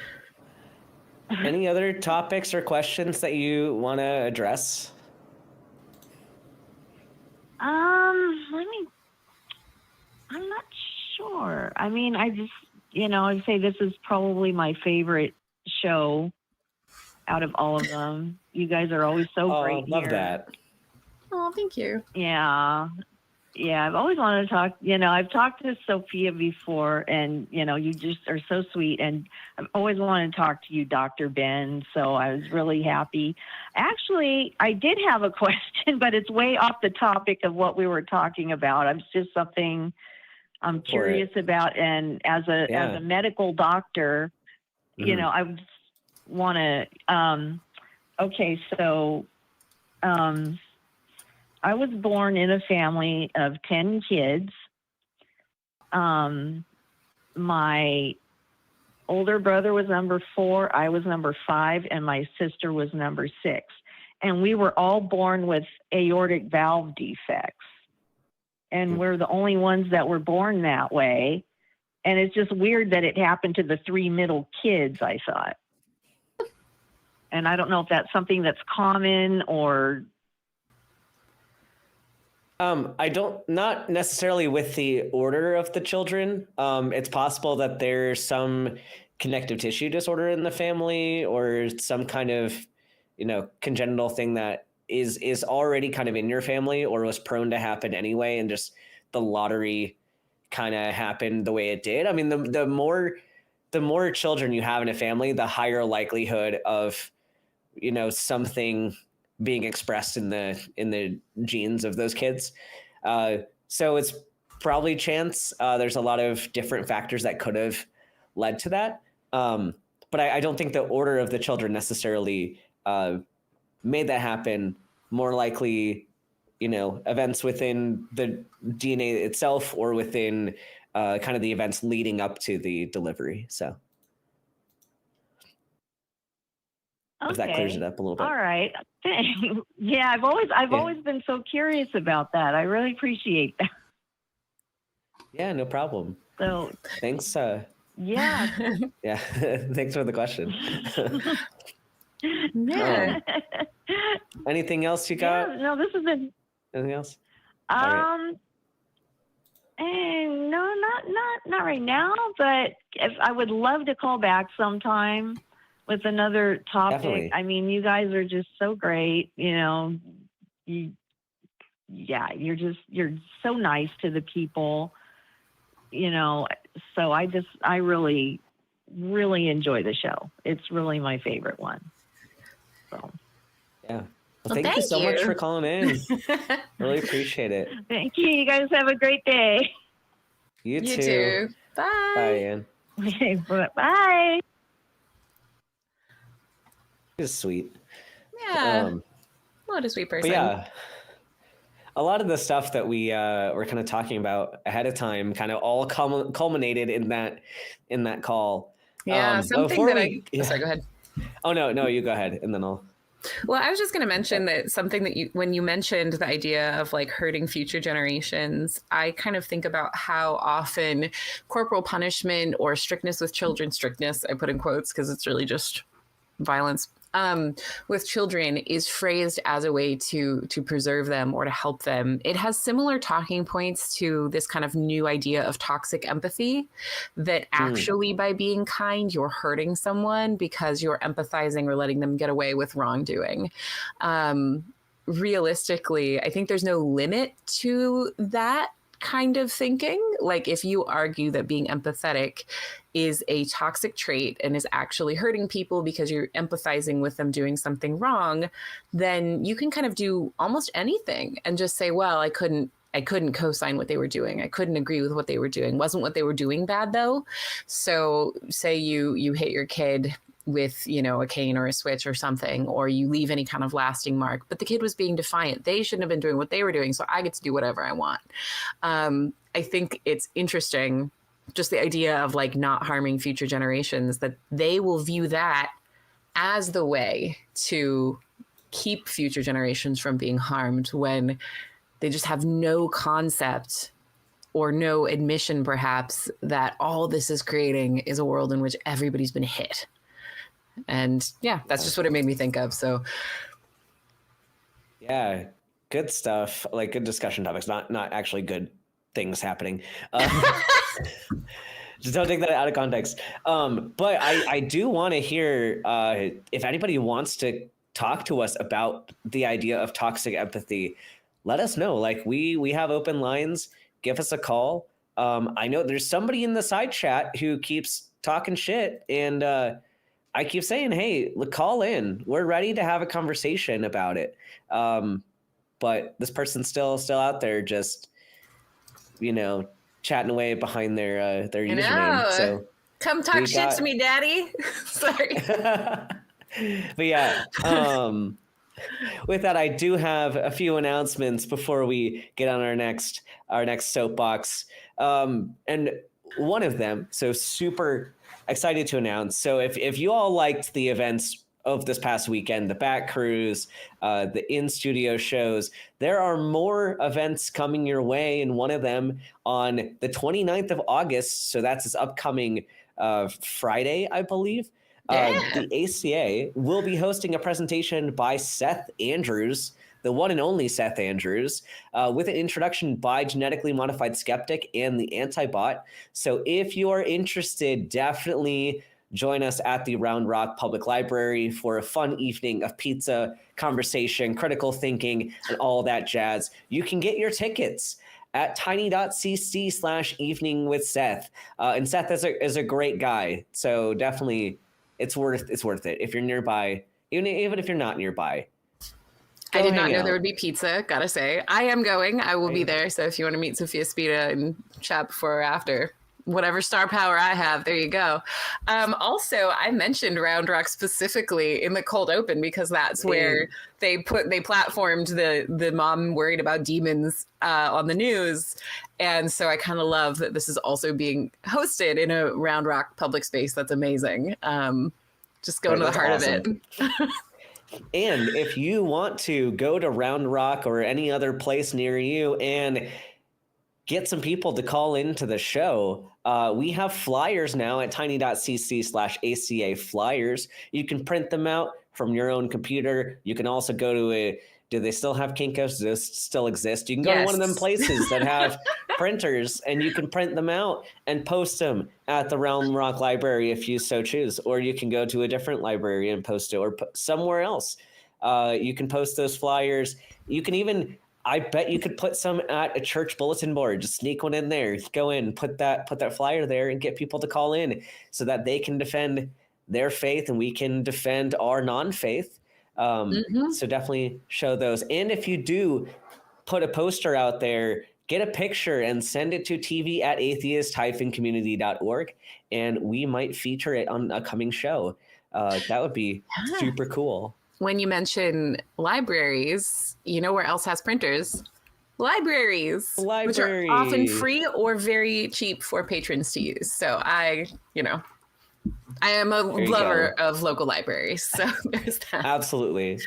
Any other topics or questions that you want to address? I'm not sure. I mean, I just, I'd say this is probably my favorite show out of all of them. You guys are always so great. Love here. that. Oh, thank you. Yeah. Yeah, I've always wanted to talk. I've talked to Sofia before, and you just are so sweet. And I've always wanted to talk to you, Dr. Ben. So I was really happy. Actually, I did have a question, but it's way off the topic of what we were talking about. It's just something I'm curious about. And as a medical doctor, I would want to. Okay, so. I was born in a family of 10 kids. My older brother was number 4, I was number 5, and my sister was number 6. And we were all born with aortic valve defects. And we're the only ones that were born that way. And it's just weird that it happened to the 3 middle kids, I thought. And I don't know if that's something that's common or... not necessarily with the order of the children. It's possible that there's some connective tissue disorder in the family or some kind of, congenital thing that is already kind of in your family or was prone to happen anyway. And just the lottery kind of happened the way it did. I mean, the more children you have in a family, the higher likelihood of, something being expressed in the genes of those kids. So it's probably chance. There's a lot of different factors that could have led to that. But I don't think the order of the children necessarily made that happen. More likely, events within the DNA itself or within kind of the events leading up to the delivery. So. Okay. If that clears it up a little bit. All right. Yeah, I've always been so curious about that. I really appreciate that. Yeah, no problem. So thanks. Yeah. Yeah. Thanks for the question. Yeah. Anything else you got? Yeah, no, this has been. Anything else? No, not right now. But I would love to call back sometime with another topic. Definitely. I mean, you guys are just so great. You're so nice to the people. So I really, really enjoy the show. It's really my favorite one. So. Yeah. Well, thank you so much for calling in. Really appreciate it. Thank you. You guys have a great day. You too. Bye. Bye, Ann. Bye. She's sweet. Yeah. What a sweet person. But yeah, a lot of the stuff that we were kind of talking about ahead of time kind of all culminated in that call. Yeah, something that sorry, go ahead. Oh, no, you go ahead, and then I'll... Well, I was just going to mention that something that when you mentioned the idea of like hurting future generations, I kind of think about how often corporal punishment or strictness with children, strictness, I put in quotes because it's really just violence, with children is phrased as a way to preserve them or to help them. It has similar talking points to this kind of new idea of toxic empathy, that actually by being kind, you're hurting someone because you're empathizing or letting them get away with wrongdoing. Realistically, I think there's no limit to that kind of thinking. Like if you argue that being empathetic is a toxic trait and is actually hurting people because you're empathizing with them doing something wrong, then you can kind of do almost anything and just say, well, I couldn't co-sign what they were doing. I couldn't agree with what they were doing. Wasn't what they were doing bad though? So say you hit your kid with, a cane or a switch or something, or you leave any kind of lasting mark, but the kid was being defiant. They shouldn't have been doing what they were doing. So I get to do whatever I want. I think it's interesting, just the idea of like not harming future generations, that they will view that as the way to keep future generations from being harmed when they just have no concept or no admission perhaps that all this is creating is a world in which everybody's been hit. And yeah, that's just what it made me think of. So yeah, good stuff. Like good discussion topics, not actually good things happening. Just don't take that out of context. But I do want to hear if anybody wants to talk to us about the idea of toxic empathy, let us know. Like we have open lines. Give us a call. I know there's somebody in the side chat who keeps talking shit, and I keep saying, hey, call in. We're ready to have a conversation about it. But this person's still out there, just chatting away behind their username. So come talk shit to me, Daddy. Sorry. But yeah, with that, I do have a few announcements before we get on our next soapbox. And one of them, so super excited to announce. So if you all liked the events of this past weekend, the Bat Cruise, the in-studio shows, there are more events coming your way, and one of them on the 29th of August, so that's this upcoming Friday, I believe. The ACA will be hosting a presentation by Seth Andrews, the one and only Seth Andrews, with an introduction by Genetically Modified Skeptic and the Antibot. So if you are interested, definitely join us at the Round Rock Public Library for a fun evening of pizza, conversation, critical thinking, and all that jazz. You can get your tickets at tiny.cc/evening with Seth. And Seth is a great guy. So definitely it's worth it if you're nearby, even if you're not nearby. I did not know there would be pizza, gotta say. I am going. I will be there. So if you want to meet Sofia, Spina, and chat before or after, whatever star power I have, there you go. Also, I mentioned Round Rock specifically in the cold open because that's where they platformed the mom worried about demons on the news. And so I kind of love that this is also being hosted in a Round Rock public space. That's amazing. Just going to the heart of it. And if you want to go to Round Rock or any other place near you and get some people to call into the show, we have flyers now at tiny.cc/ACA flyers. You can print them out from your own computer. You can also go to do they still have Kinko's? Do those still exist? You can go to one of them places that have printers, and you can print them out and post them at the Round Rock Library if you so choose. Or you can go to a different library and post it, or somewhere else. You can post those flyers. You can even, I bet you could put some at a church bulletin board. Just sneak one in there. Go in, put that flyer there, and get people to call in so that they can defend their faith and we can defend our non-faith. So definitely show those. And if you do put a poster out there, get a picture and send it to tv@atheist-community.org, and we might feature it on a coming show. That would be super cool. When you mention libraries, you know where else has printers? Libraries, which are often free or very cheap for patrons to use. So I am a lover of local libraries, so there's that. Absolutely.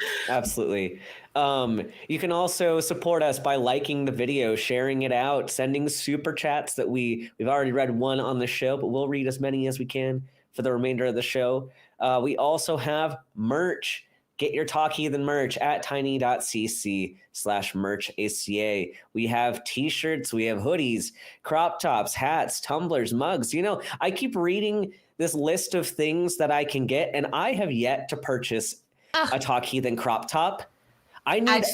You can also support us by liking the video, sharing it out, sending super chats that we've already read one on the show, but we'll read as many as we can for the remainder of the show. We also have merch. Get your Talk Heathen merch at tiny.cc/merchaca. We have t-shirts, we have hoodies, crop tops, hats, tumblers, mugs. I keep reading this list of things that I can get, and I have yet to purchase a Talk Heathen crop top. I need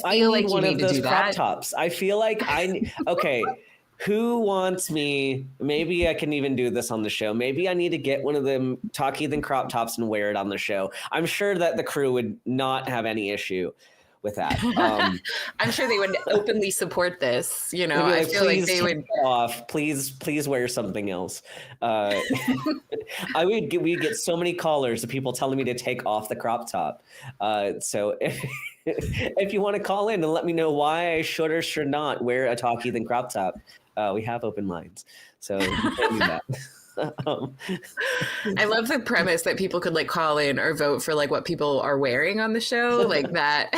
one of those crop tops. I feel like okay, who wants me? Maybe I can even do this on the show. Maybe I need to get one of them Talk Heathen crop tops and wear it on the show. I'm sure that the crew would not have any issue with that. I'm sure they would openly support this. I feel like they would. Please wear something else. We get so many callers of people telling me to take off the crop top. So if you want to call in and let me know why I should or should not wear a Talk Heathen crop top, we have open lines. So you can do that. I love the premise that people could call in or vote for what people are wearing on the show, like that.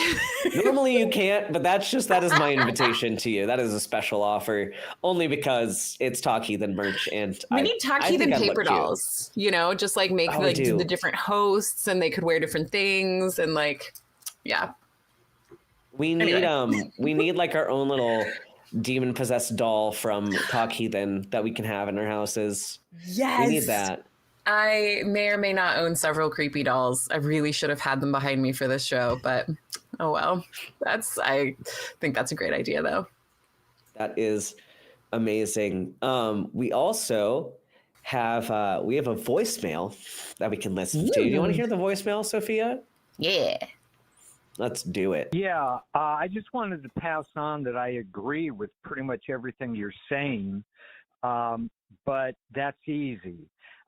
Normally you can't, but that is my invitation to you. That is a special offer only because it's Talk Heathen merch, and we need Talk Heathen paper dolls. Just make the different hosts, and they could wear different things, and yeah. We need our own little demon possessed doll from Talk Heathen that we can have in our houses. Yes. We need that. I may or may not own several creepy dolls. I really should have had them behind me for this show, but Oh, well, I think that's a great idea, though. That is amazing. We also have a voicemail that we can listen to. Do you want to hear the voicemail, Sophia? Yeah. Let's do it. Yeah, I just wanted to pass on that I agree with pretty much everything you're saying, but that's easy.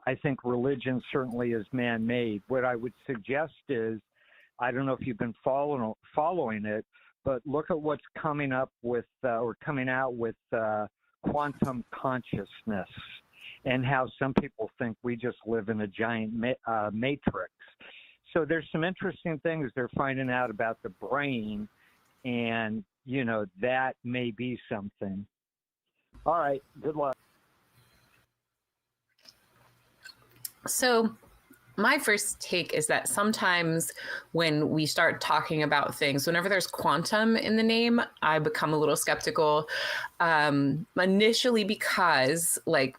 I think religion certainly is man-made. What I would suggest is, I don't know if you've been following it, but look at what's coming up with or coming out with quantum consciousness, and how some people think we just live in a giant matrix. So there's some interesting things they're finding out about the brain, and, you know, that may be something. All right, good luck. So my first take is that sometimes when we start talking about things, whenever there's quantum in the name, I become a little skeptical, initially because, like,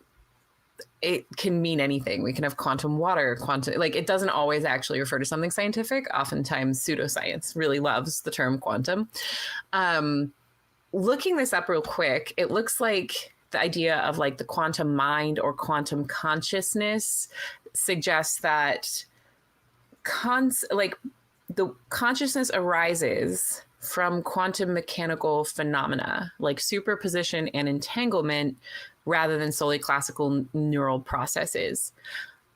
it can mean anything. We can have quantum water, like, it doesn't always actually refer to something scientific. Oftentimes pseudoscience really loves the term quantum. Looking this up real quick, it looks like the idea of, like, the quantum mind or quantum consciousness suggests that the consciousness arises from quantum mechanical phenomena like superposition and entanglement, rather than solely classical neural processes.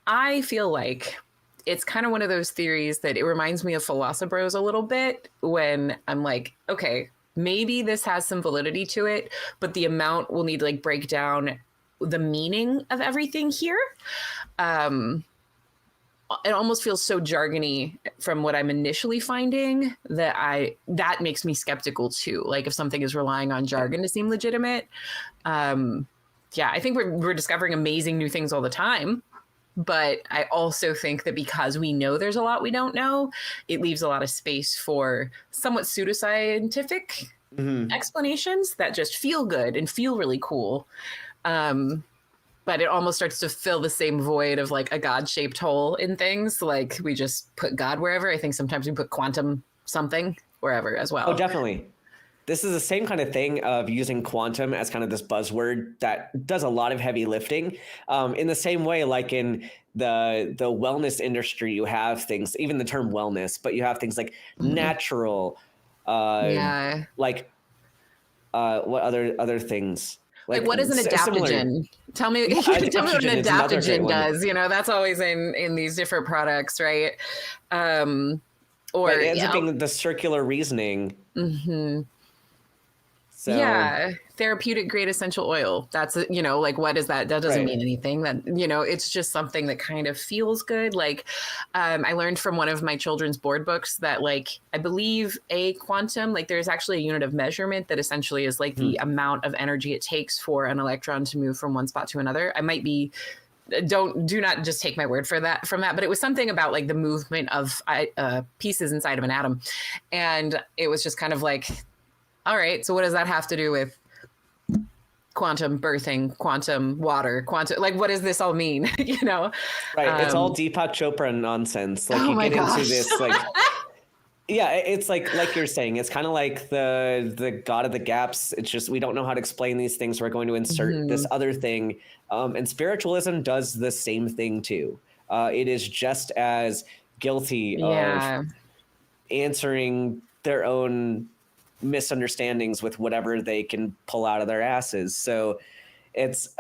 I feel like it's kind of one of those theories that it reminds me of philosophers a little bit, when I'm like, okay, maybe this has some validity to it, but the amount will need to, like, break down the meaning of everything here. It almost feels so jargony from what I'm initially finding that makes me skeptical too. Like, if something is relying on jargon to seem legitimate, yeah, I think we're discovering amazing new things all the time. But I also think that because we know there's a lot we don't know, it leaves a lot of space for somewhat pseudoscientific explanations that just feel good and feel really cool. But it almost starts to fill the same void of, like, a God-shaped hole in things. Like, we just put God wherever. I think sometimes we put quantum something wherever as well. Oh, definitely. This is the same kind of thing of using quantum as kind of this buzzword that does a lot of heavy lifting. In the same way, like in the wellness industry, you have things, even the term wellness, but you have things like natural, like what other things? Like what is an adaptogen? Tell me what an adaptogen does. You know, that's always in these different products, right? Or but it ends up being the circular reasoning. Mm-hmm. So, yeah, therapeutic grade essential oil. That's, you know, like, what is that? That doesn't mean anything. That, you know, it's just something that kind of feels good. Like, I learned from one of my children's board books that, like, I believe a quantum, like, there's actually a unit of measurement that essentially is like the amount of energy it takes for an electron to move from one spot to another. I might be, do not just take my word for that from that, but it was something about, like, the movement of pieces inside of an atom. And it was just kind of like, all right, so what does that have to do with quantum birthing, quantum water, quantum, like, what does this all mean? You know? Right. It's all Deepak Chopra nonsense. Like, you get into this, like, yeah, it's like you're saying, it's kind of like the God of the gaps. It's just, we don't know how to explain these things. We're going to insert this other thing. And spiritualism does the same thing too. It is just as guilty of answering their own misunderstandings with whatever they can pull out of their asses. So it's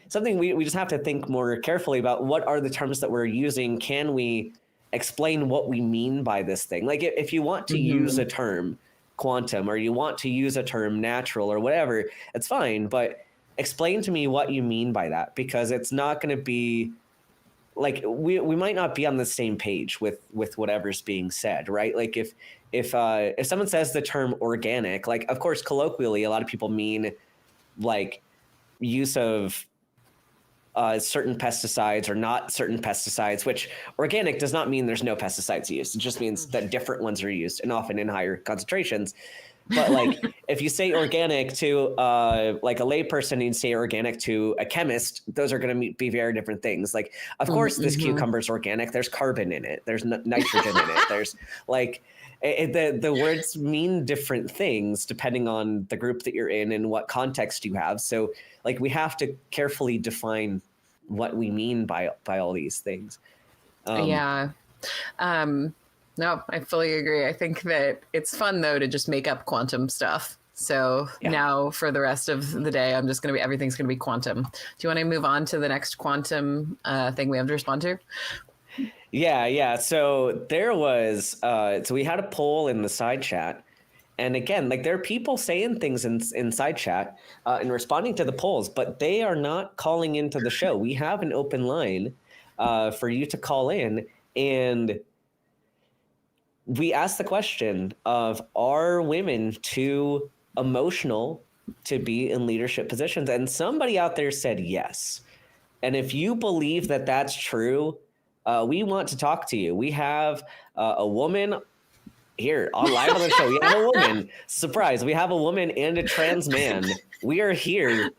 something we just have to think more carefully about. What are the terms that we're using? Can we explain what we mean by this thing? Like, if you want to use a term quantum, or you want to use a term natural or whatever, it's fine, but explain to me what you mean by that, because it's not going to be like, we might not be on the same page with whatever's being said, right? Like, if someone says the term organic, like, of course, colloquially, a lot of people mean, like, use of certain pesticides or not certain pesticides, which organic does not mean there's no pesticides used. It just means that different ones are used, and often in higher concentrations. But like, if you say organic to like a layperson and you say organic to a chemist, those are going to be very different things. Like, of course, this cucumber is organic. There's carbon in it. There's nitrogen in it. There's like, the words mean different things depending on the group that you're in and what context you have. So like, we have to carefully define what we mean by all these things. Yeah. No, I fully agree. I think that it's fun though to just make up quantum stuff. So now for the rest of the day, everything's going to be quantum. Do you want to move on to the next quantum thing we have to respond to? Yeah. So there was, so we had a poll in the side chat. And again, like there are people saying things in side chat and responding to the polls, but they are not calling into the show. We have an open line for you to call in, and we asked the question of, are women too emotional to be in leadership positions? And somebody out there said yes. And if you believe that that's true, we want to talk to you. We have a woman here live on the show. We have a woman. Surprise. We have a woman and a trans man. We are here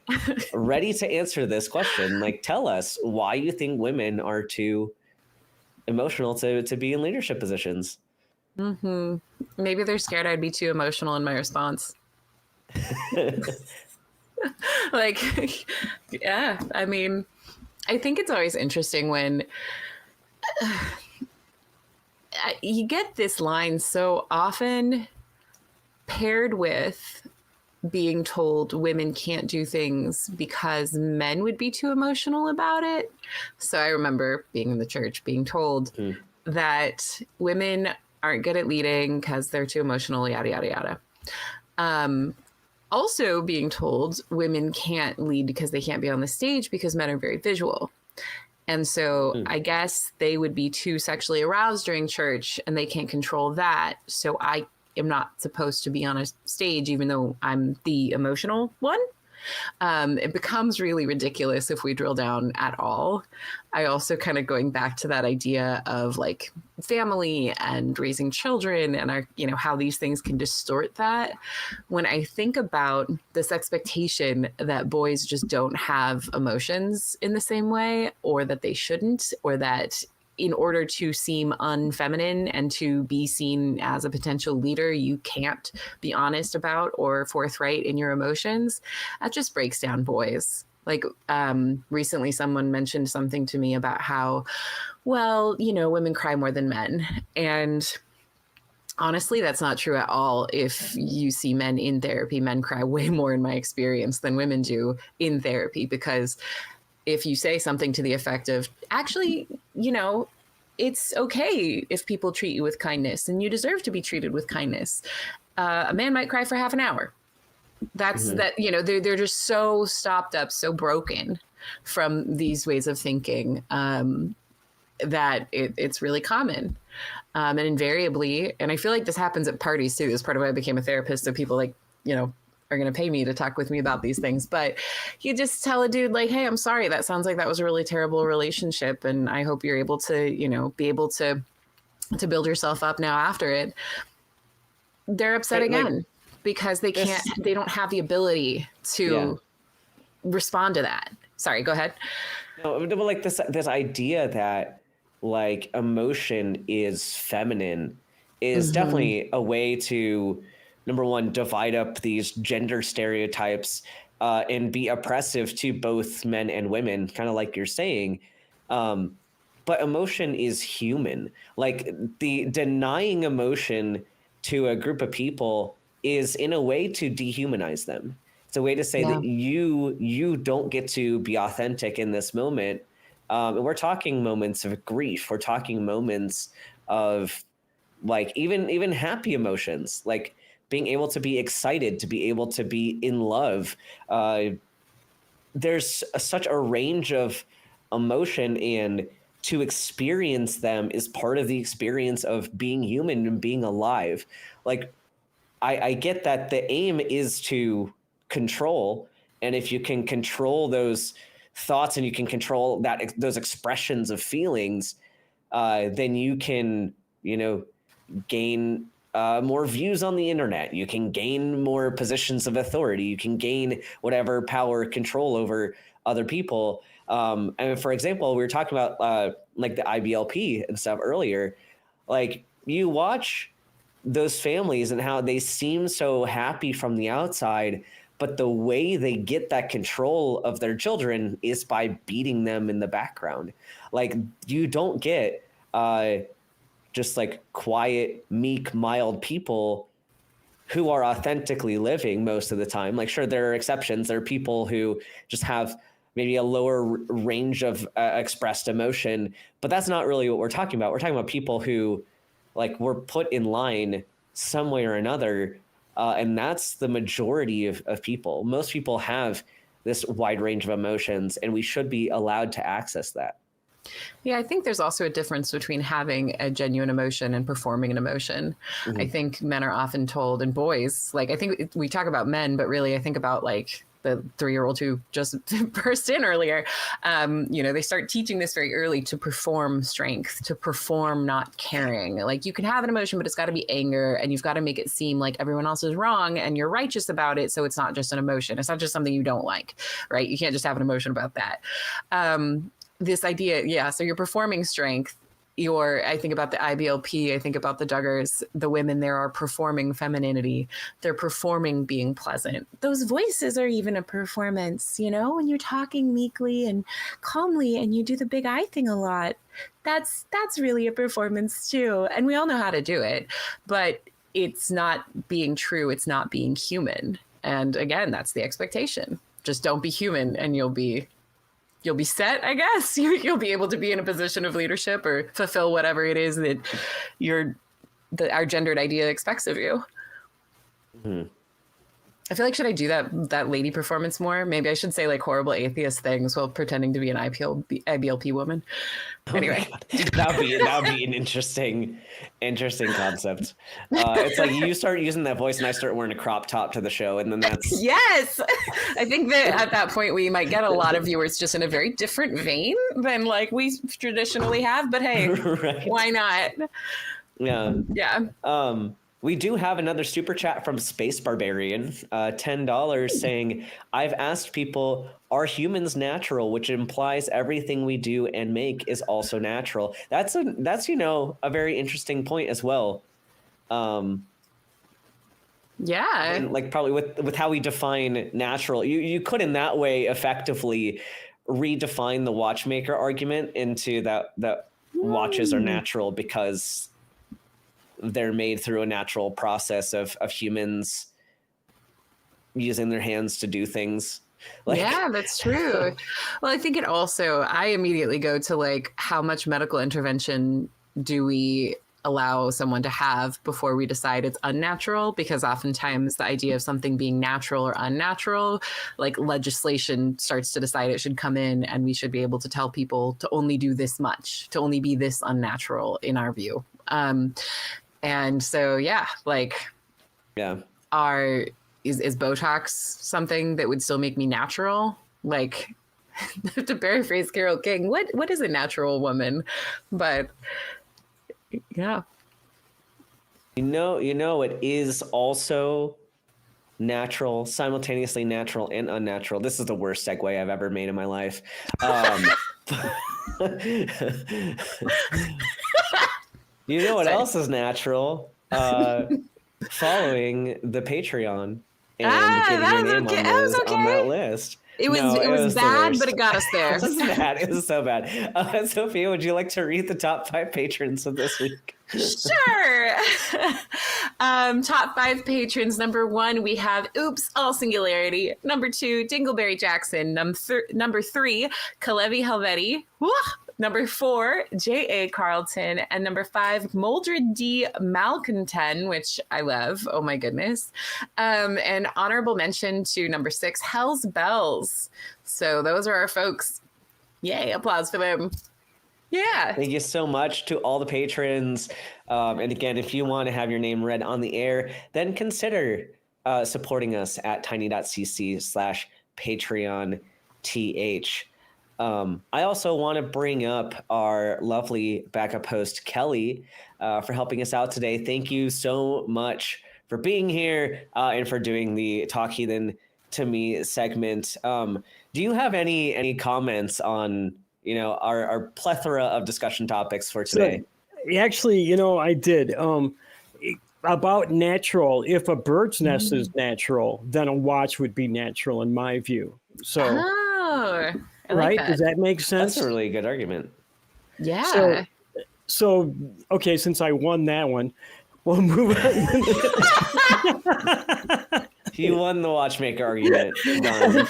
ready to answer this question. Like, tell us why you think women are too emotional to be in leadership positions. Mm-hmm. Maybe they're scared I'd be too emotional in my response. Like, yeah, I mean, I think it's always interesting when you get this line so often paired with being told women can't do things because men would be too emotional about it. So I remember being in the church being told that women aren't good at leading because they're too emotional, yada, yada, yada. Also being told women can't lead because they can't be on the stage because men are very visual. And so I guess they would be too sexually aroused during church and they can't control that. So I am not supposed to be on a stage, even though I'm the emotional one. It becomes really ridiculous if we drill down at all. I also kind of going back to that idea of like family and raising children and our, how these things can distort that. When I think about this expectation that boys just don't have emotions in the same way, or that they shouldn't, or that in order to seem unfeminine and to be seen as a potential leader, you can't be honest about or forthright in your emotions, that just breaks down boys. Like recently someone mentioned something to me about how, well, women cry more than men. And honestly, that's not true at all. If you see men in therapy, men cry way more in my experience than women do in therapy, because if you say something to the effect of, actually, it's okay if people treat you with kindness and you deserve to be treated with kindness. A man might cry for half an hour. That's that, they're just so stopped up, so broken from these ways of thinking that it's really common. And invariably, and I feel like this happens at parties too. This is part of why I became a therapist. So people are going to pay me to talk with me about these things, but you just tell a dude like, hey, I'm sorry. That sounds like that was a really terrible relationship. And I hope you're able to, be able to build yourself up now after it. They're upset again because they don't have the ability to respond to that. Sorry, go ahead. No, like this idea that like emotion is feminine is definitely a way to, number one, divide up these gender stereotypes and be oppressive to both men and women, kind of like you're saying. But emotion is human. Like the denying emotion to a group of people is in a way to dehumanize them. It's a way to say that you don't get to be authentic in this moment. And we're talking moments of grief. We're talking moments of like even happy emotions, like being able to be excited, to be able to be in love. There's such a range of emotion, and to experience them is part of the experience of being human and being alive. Like, I get that the aim is to control. And if you can control those thoughts and you can control those expressions of feelings, then you can, gain more views on the internet. You can gain more positions of authority. You can gain whatever power, control over other people. And for example, we were talking about like the IBLP and stuff earlier. Like, you watch those families and how they seem so happy from the outside, but the way they get that control of their children is by beating them in the background. Like, you don't get just like quiet, meek, mild people who are authentically living most of the time. Like, sure, there are exceptions. There are people who just have maybe a lower range of expressed emotion, but that's not really what we're talking about. We're talking about people who like were put in line some way or another. And that's the majority of people. Most people have this wide range of emotions, and we should be allowed to access that. Yeah, I think there's also a difference between having a genuine emotion and performing an emotion. Mm-hmm. I think men are often told, and boys, like, I think we talk about men, but really I think about like the 3-year-old who just burst in earlier. They start teaching this very early, to perform strength, to perform not caring. Like, you can have an emotion, but it's got to be anger, and you've got to make it seem like everyone else is wrong and you're righteous about it. So it's not just an emotion. It's not just something you don't like, right? You can't just have an emotion about that. This idea, yeah. So you're performing strength. I think about the IBLP, I think about the Duggars, the women there are performing femininity. They're performing being pleasant. Those voices are even a performance, when you're talking meekly and calmly and you do the big I thing a lot. That's really a performance too. And we all know how to do it, but it's not being true. It's not being human. And again, that's the expectation. Just don't be human and you'll be set, I guess. You'll be able to be in a position of leadership or fulfill whatever it is that our gendered idea expects of you. Mm-hmm. I feel like, should I do that lady performance more? Maybe I should say like horrible atheist things while pretending to be an IBLP woman. Anyway, that would be an interesting concept. It's like you start using that voice and I start wearing a crop top to the show, and then that's yes. I think that at that point we might get a lot of viewers just in a very different vein than like we traditionally have. But hey, right. Why not? Yeah. We do have another super chat from Space Barbarian, $10, saying, I've asked people, are humans natural? Which implies everything we do and make is also natural. That's a very interesting point as well. Yeah. And like probably with how we define natural, you could in that way effectively redefine the watchmaker argument into that watches are natural because they're made through a natural process of humans using their hands to do things. Yeah, that's true. Well, I think I immediately go to like, how much medical intervention do we allow someone to have before we decide it's unnatural? Because oftentimes the idea of something being natural or unnatural, like legislation starts to decide it should come in, and we should be able to tell people to only do this much, to only be this unnatural in our view. And so, yeah, like, is Botox something that would still make me natural? Like, to paraphrase Carole King, what is a natural woman? But yeah. It is also natural, simultaneously natural and unnatural. This is the worst segue I've ever made in my life. You know what else is natural? Following the Patreon and getting your name on that list. It was bad, but it got us there. It was bad. It was so bad. Sophia, would you like to read the top 5 patrons of this week? Sure. Top 5 patrons. Number 1, we have Oops, all singularity. Number 2, Dingleberry Jackson. Number 3, Kalevi Helvetti. Number 4, J.A. Carlton. And number 5, Moldred D. Malconten, which I love. Oh, my goodness. And honorable mention to number 6, Hell's Bells. So those are our folks. Yay. Applause for them. Yeah. Thank you so much to all the patrons. And again, if you want to have your name read on the air, then consider supporting us at tiny.cc/PatreonTH. I also want to bring up our lovely backup host, Kelly, for helping us out today. Thank you so much for being here and for doing the Talk Heathen to Me segment. Do you have any comments on, our plethora of discussion topics for today? So, actually, I did. About natural, if a bird's nest is natural, then a watch would be natural in my view. So, I like right? that. Does that make sense? That's a really good argument. Yeah. So okay, since I won that one, we'll move on. You won the watchmaker argument. Done.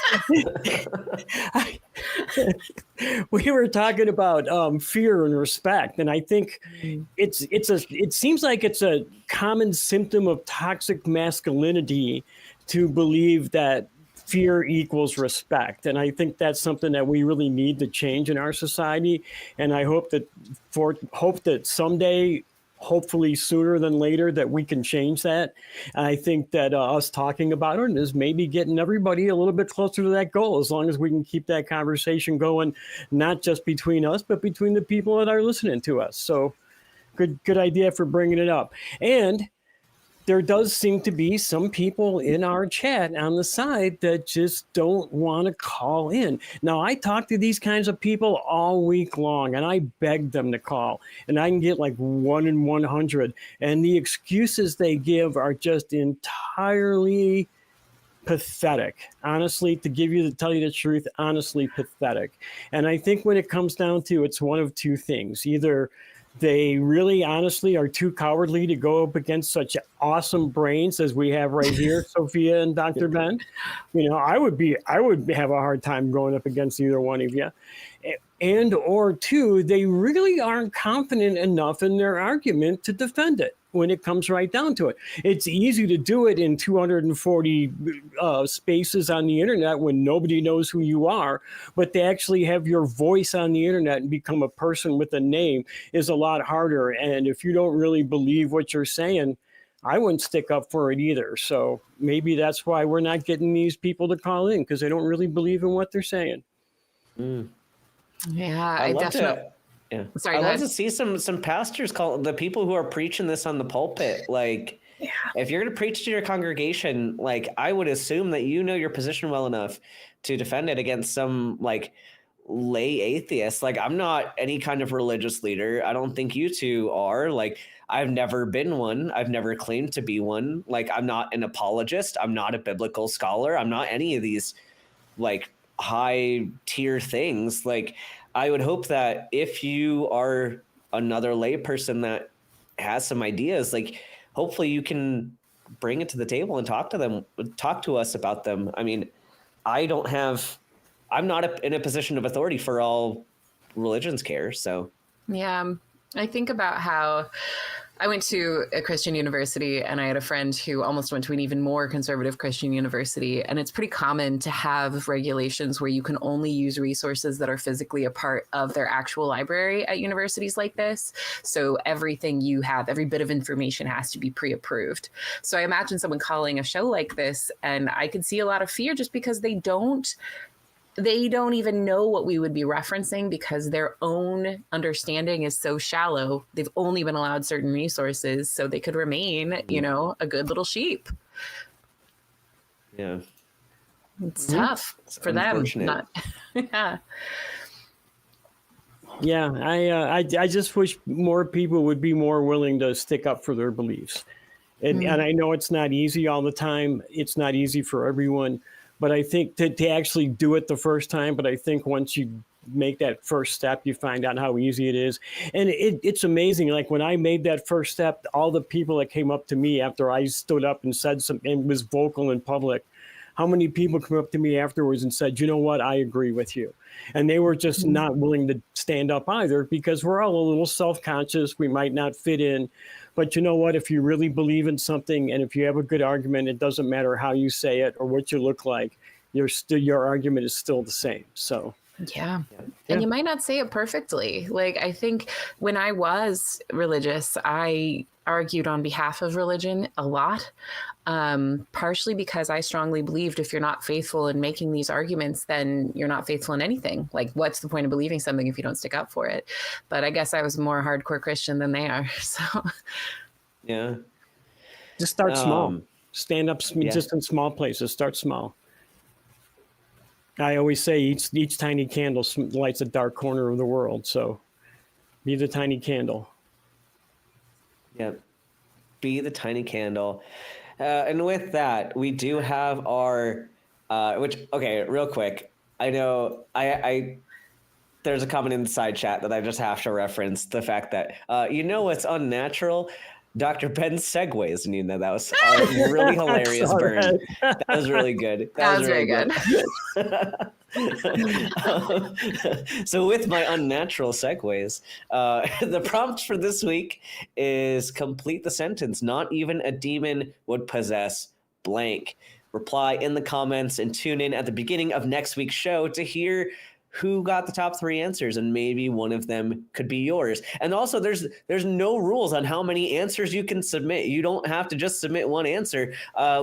We were talking about fear and respect, and I think it seems like it's a common symptom of toxic masculinity to believe that fear equals respect, and I think that's something that we really need to change in our society. And I hope that someday, hopefully sooner than later, that we can change that. And I think that us talking about it is maybe getting everybody a little bit closer to that goal, as long as we can keep that conversation going, not just between us, but between the people that are listening to us. So good idea for bringing it up. And there does seem to be some people in our chat on the side that just don't want to call in. Now, I talk to these kinds of people all week long, and I beg them to call, and I can get like 1 in 100. And the excuses they give are just entirely pathetic. Honestly, to tell you the truth, honestly pathetic. And I think when it comes down to, it's one of two things. Either they really honestly are too cowardly to go up against such awesome brains as we have right here, Sofia and Dr. Ben. I would have a hard time going up against either one of you. And or two, they really aren't confident enough in their argument to defend it when it comes right down to it. It's easy to do it in 240 spaces on the internet when nobody knows who you are, but to actually have your voice on the internet and become a person with a name is a lot harder. And if you don't really believe what you're saying, I wouldn't stick up for it either. So maybe that's why we're not getting these people to call in, because they don't really believe in what they're saying. Mm. Yeah, I definitely. Yeah. Sorry, I love to see some pastors call the people who are preaching this on the pulpit. Like, if you're going to preach to your congregation, like, I would assume that you know your position well enough to defend it against some like lay atheists. Like, I'm not any kind of religious leader. I don't think you two are. Like, I've never been one. I've never claimed to be one. Like, I'm not an apologist. I'm not a biblical scholar. I'm not any of these like high tier things. Like, I would hope that if you are another layperson that has some ideas, like, hopefully you can bring it to the table and talk to us about them. I mean, I'm not in a position of authority for all religions care. So Yeah, I think about how I went to a Christian university, and I had a friend who almost went to an even more conservative Christian university. And it's pretty common to have regulations where you can only use resources that are physically a part of their actual library at universities like this. So everything you have, every bit of information has to be pre-approved. So I imagine someone calling a show like this, and I could see a lot of fear just because they don't even know what we would be referencing, because their own understanding is so shallow. They've only been allowed certain resources so they could remain, a good little sheep. Yeah. It's tough for them. Yeah. Yeah, I just wish more people would be more willing to stick up for their beliefs. And I know it's not easy all the time. It's not easy for everyone. But I think to actually do it the first time, but I think once you make that first step, you find out how easy it is. And it's amazing. Like, when I made that first step, all the people that came up to me after I stood up and said something and was vocal in public, how many people come up to me afterwards and said, you know what, I agree with you. And they were just not willing to stand up either, because we're all a little self-conscious. We might not fit in. But you know what? If you really believe in something, and if you have a good argument, it doesn't matter how you say it or what you look like. Your argument is still the same. So Yeah. Yeah. And you might not say it perfectly. Like, I think when I was religious, I argued on behalf of religion a lot, partially because I strongly believed if you're not faithful in making these arguments, then you're not faithful in anything. Like, what's the point of believing something if you don't stick up for it? But I guess I was more hardcore Christian than they are. So, Yeah. Just start small. Um, Stand up yeah. just in small places. Start small. I always say each tiny candle lights a dark corner of the world. So be the tiny candle. Yep. Be the tiny candle. And with that, we do have our, okay, real quick. I know there's a comment in the side chat that I just have to reference the fact that, what's unnatural? Dr. Ben's segues, and that was a really hilarious burn. That was really good. that was really good. So with my unnatural segues, the prompt for this week is complete the sentence. Not even a demon would possess blank. Reply in the comments and tune in at the beginning of next week's show to hear who got the top 3 answers, and maybe one of them could be yours. And also, there's no rules on how many answers you can submit. You don't have to just submit one answer.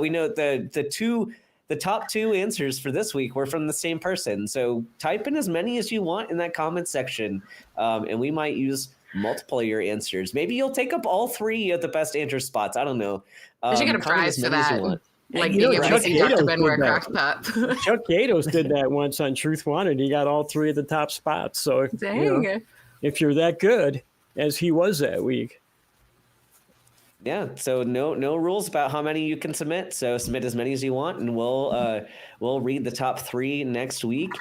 We know the top 2 answers for this week were from the same person. So type in as many as you want in that comment section, and we might use multiple of your answers. Maybe you'll take up all 3 of the best answer spots. I don't know. I should get a prize for that. Like being able to Chuck see Dr. Gatos Ben did wear a that. cracked pop. Chuck Gatos did that once on Truth Wanted. He got all 3 of the top spots. So Dang. If you're that good as he was that week. Yeah, so no rules about how many you can submit. So submit as many as you want, and we'll read the top 3 next week.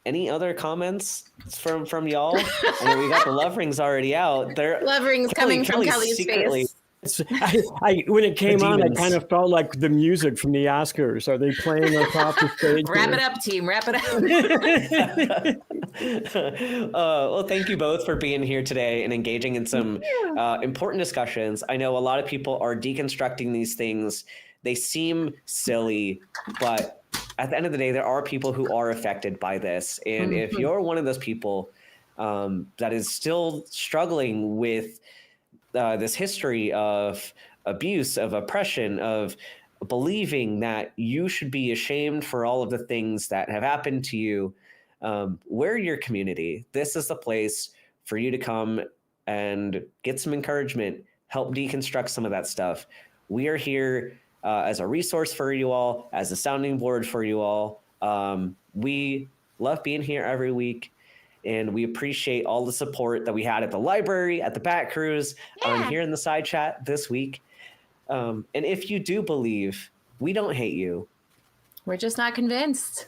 Any other comments from y'all? I mean, we got the love rings already out. Love rings coming from Kelly's secretly, face. When it came on, I demons. kind of felt like the music from the Oscars. Are they playing across the stage? Wrap it up, team. Wrap it up. Well, thank you both for being here today and engaging in some important discussions. I know a lot of people are deconstructing these things. They seem silly, but at the end of the day, there are people who are affected by this. And if you're one of those people that is still struggling with this history of abuse, of oppression, of believing that you should be ashamed for all of the things that have happened to you, we're your community. This is the place for you to come and get some encouragement, help deconstruct some of that stuff. We are here as a resource for you all, as a sounding board for you all. We love being here every week. And we appreciate all the support that we had at the library, at the Bat Cruise, here in the side chat this week. And if you do believe, we don't hate you. We're just not convinced.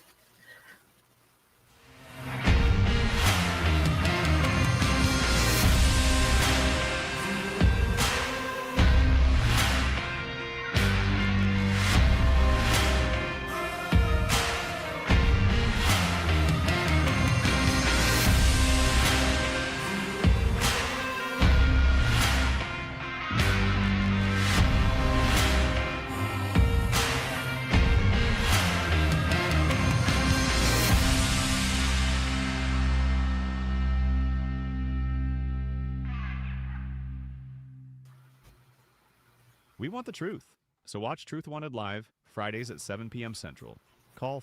We want the truth. So watch Truth Wanted live Fridays at 7 p.m. Central. Call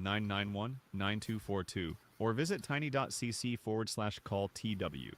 512-991-9242 or visit tiny.cc/call TW.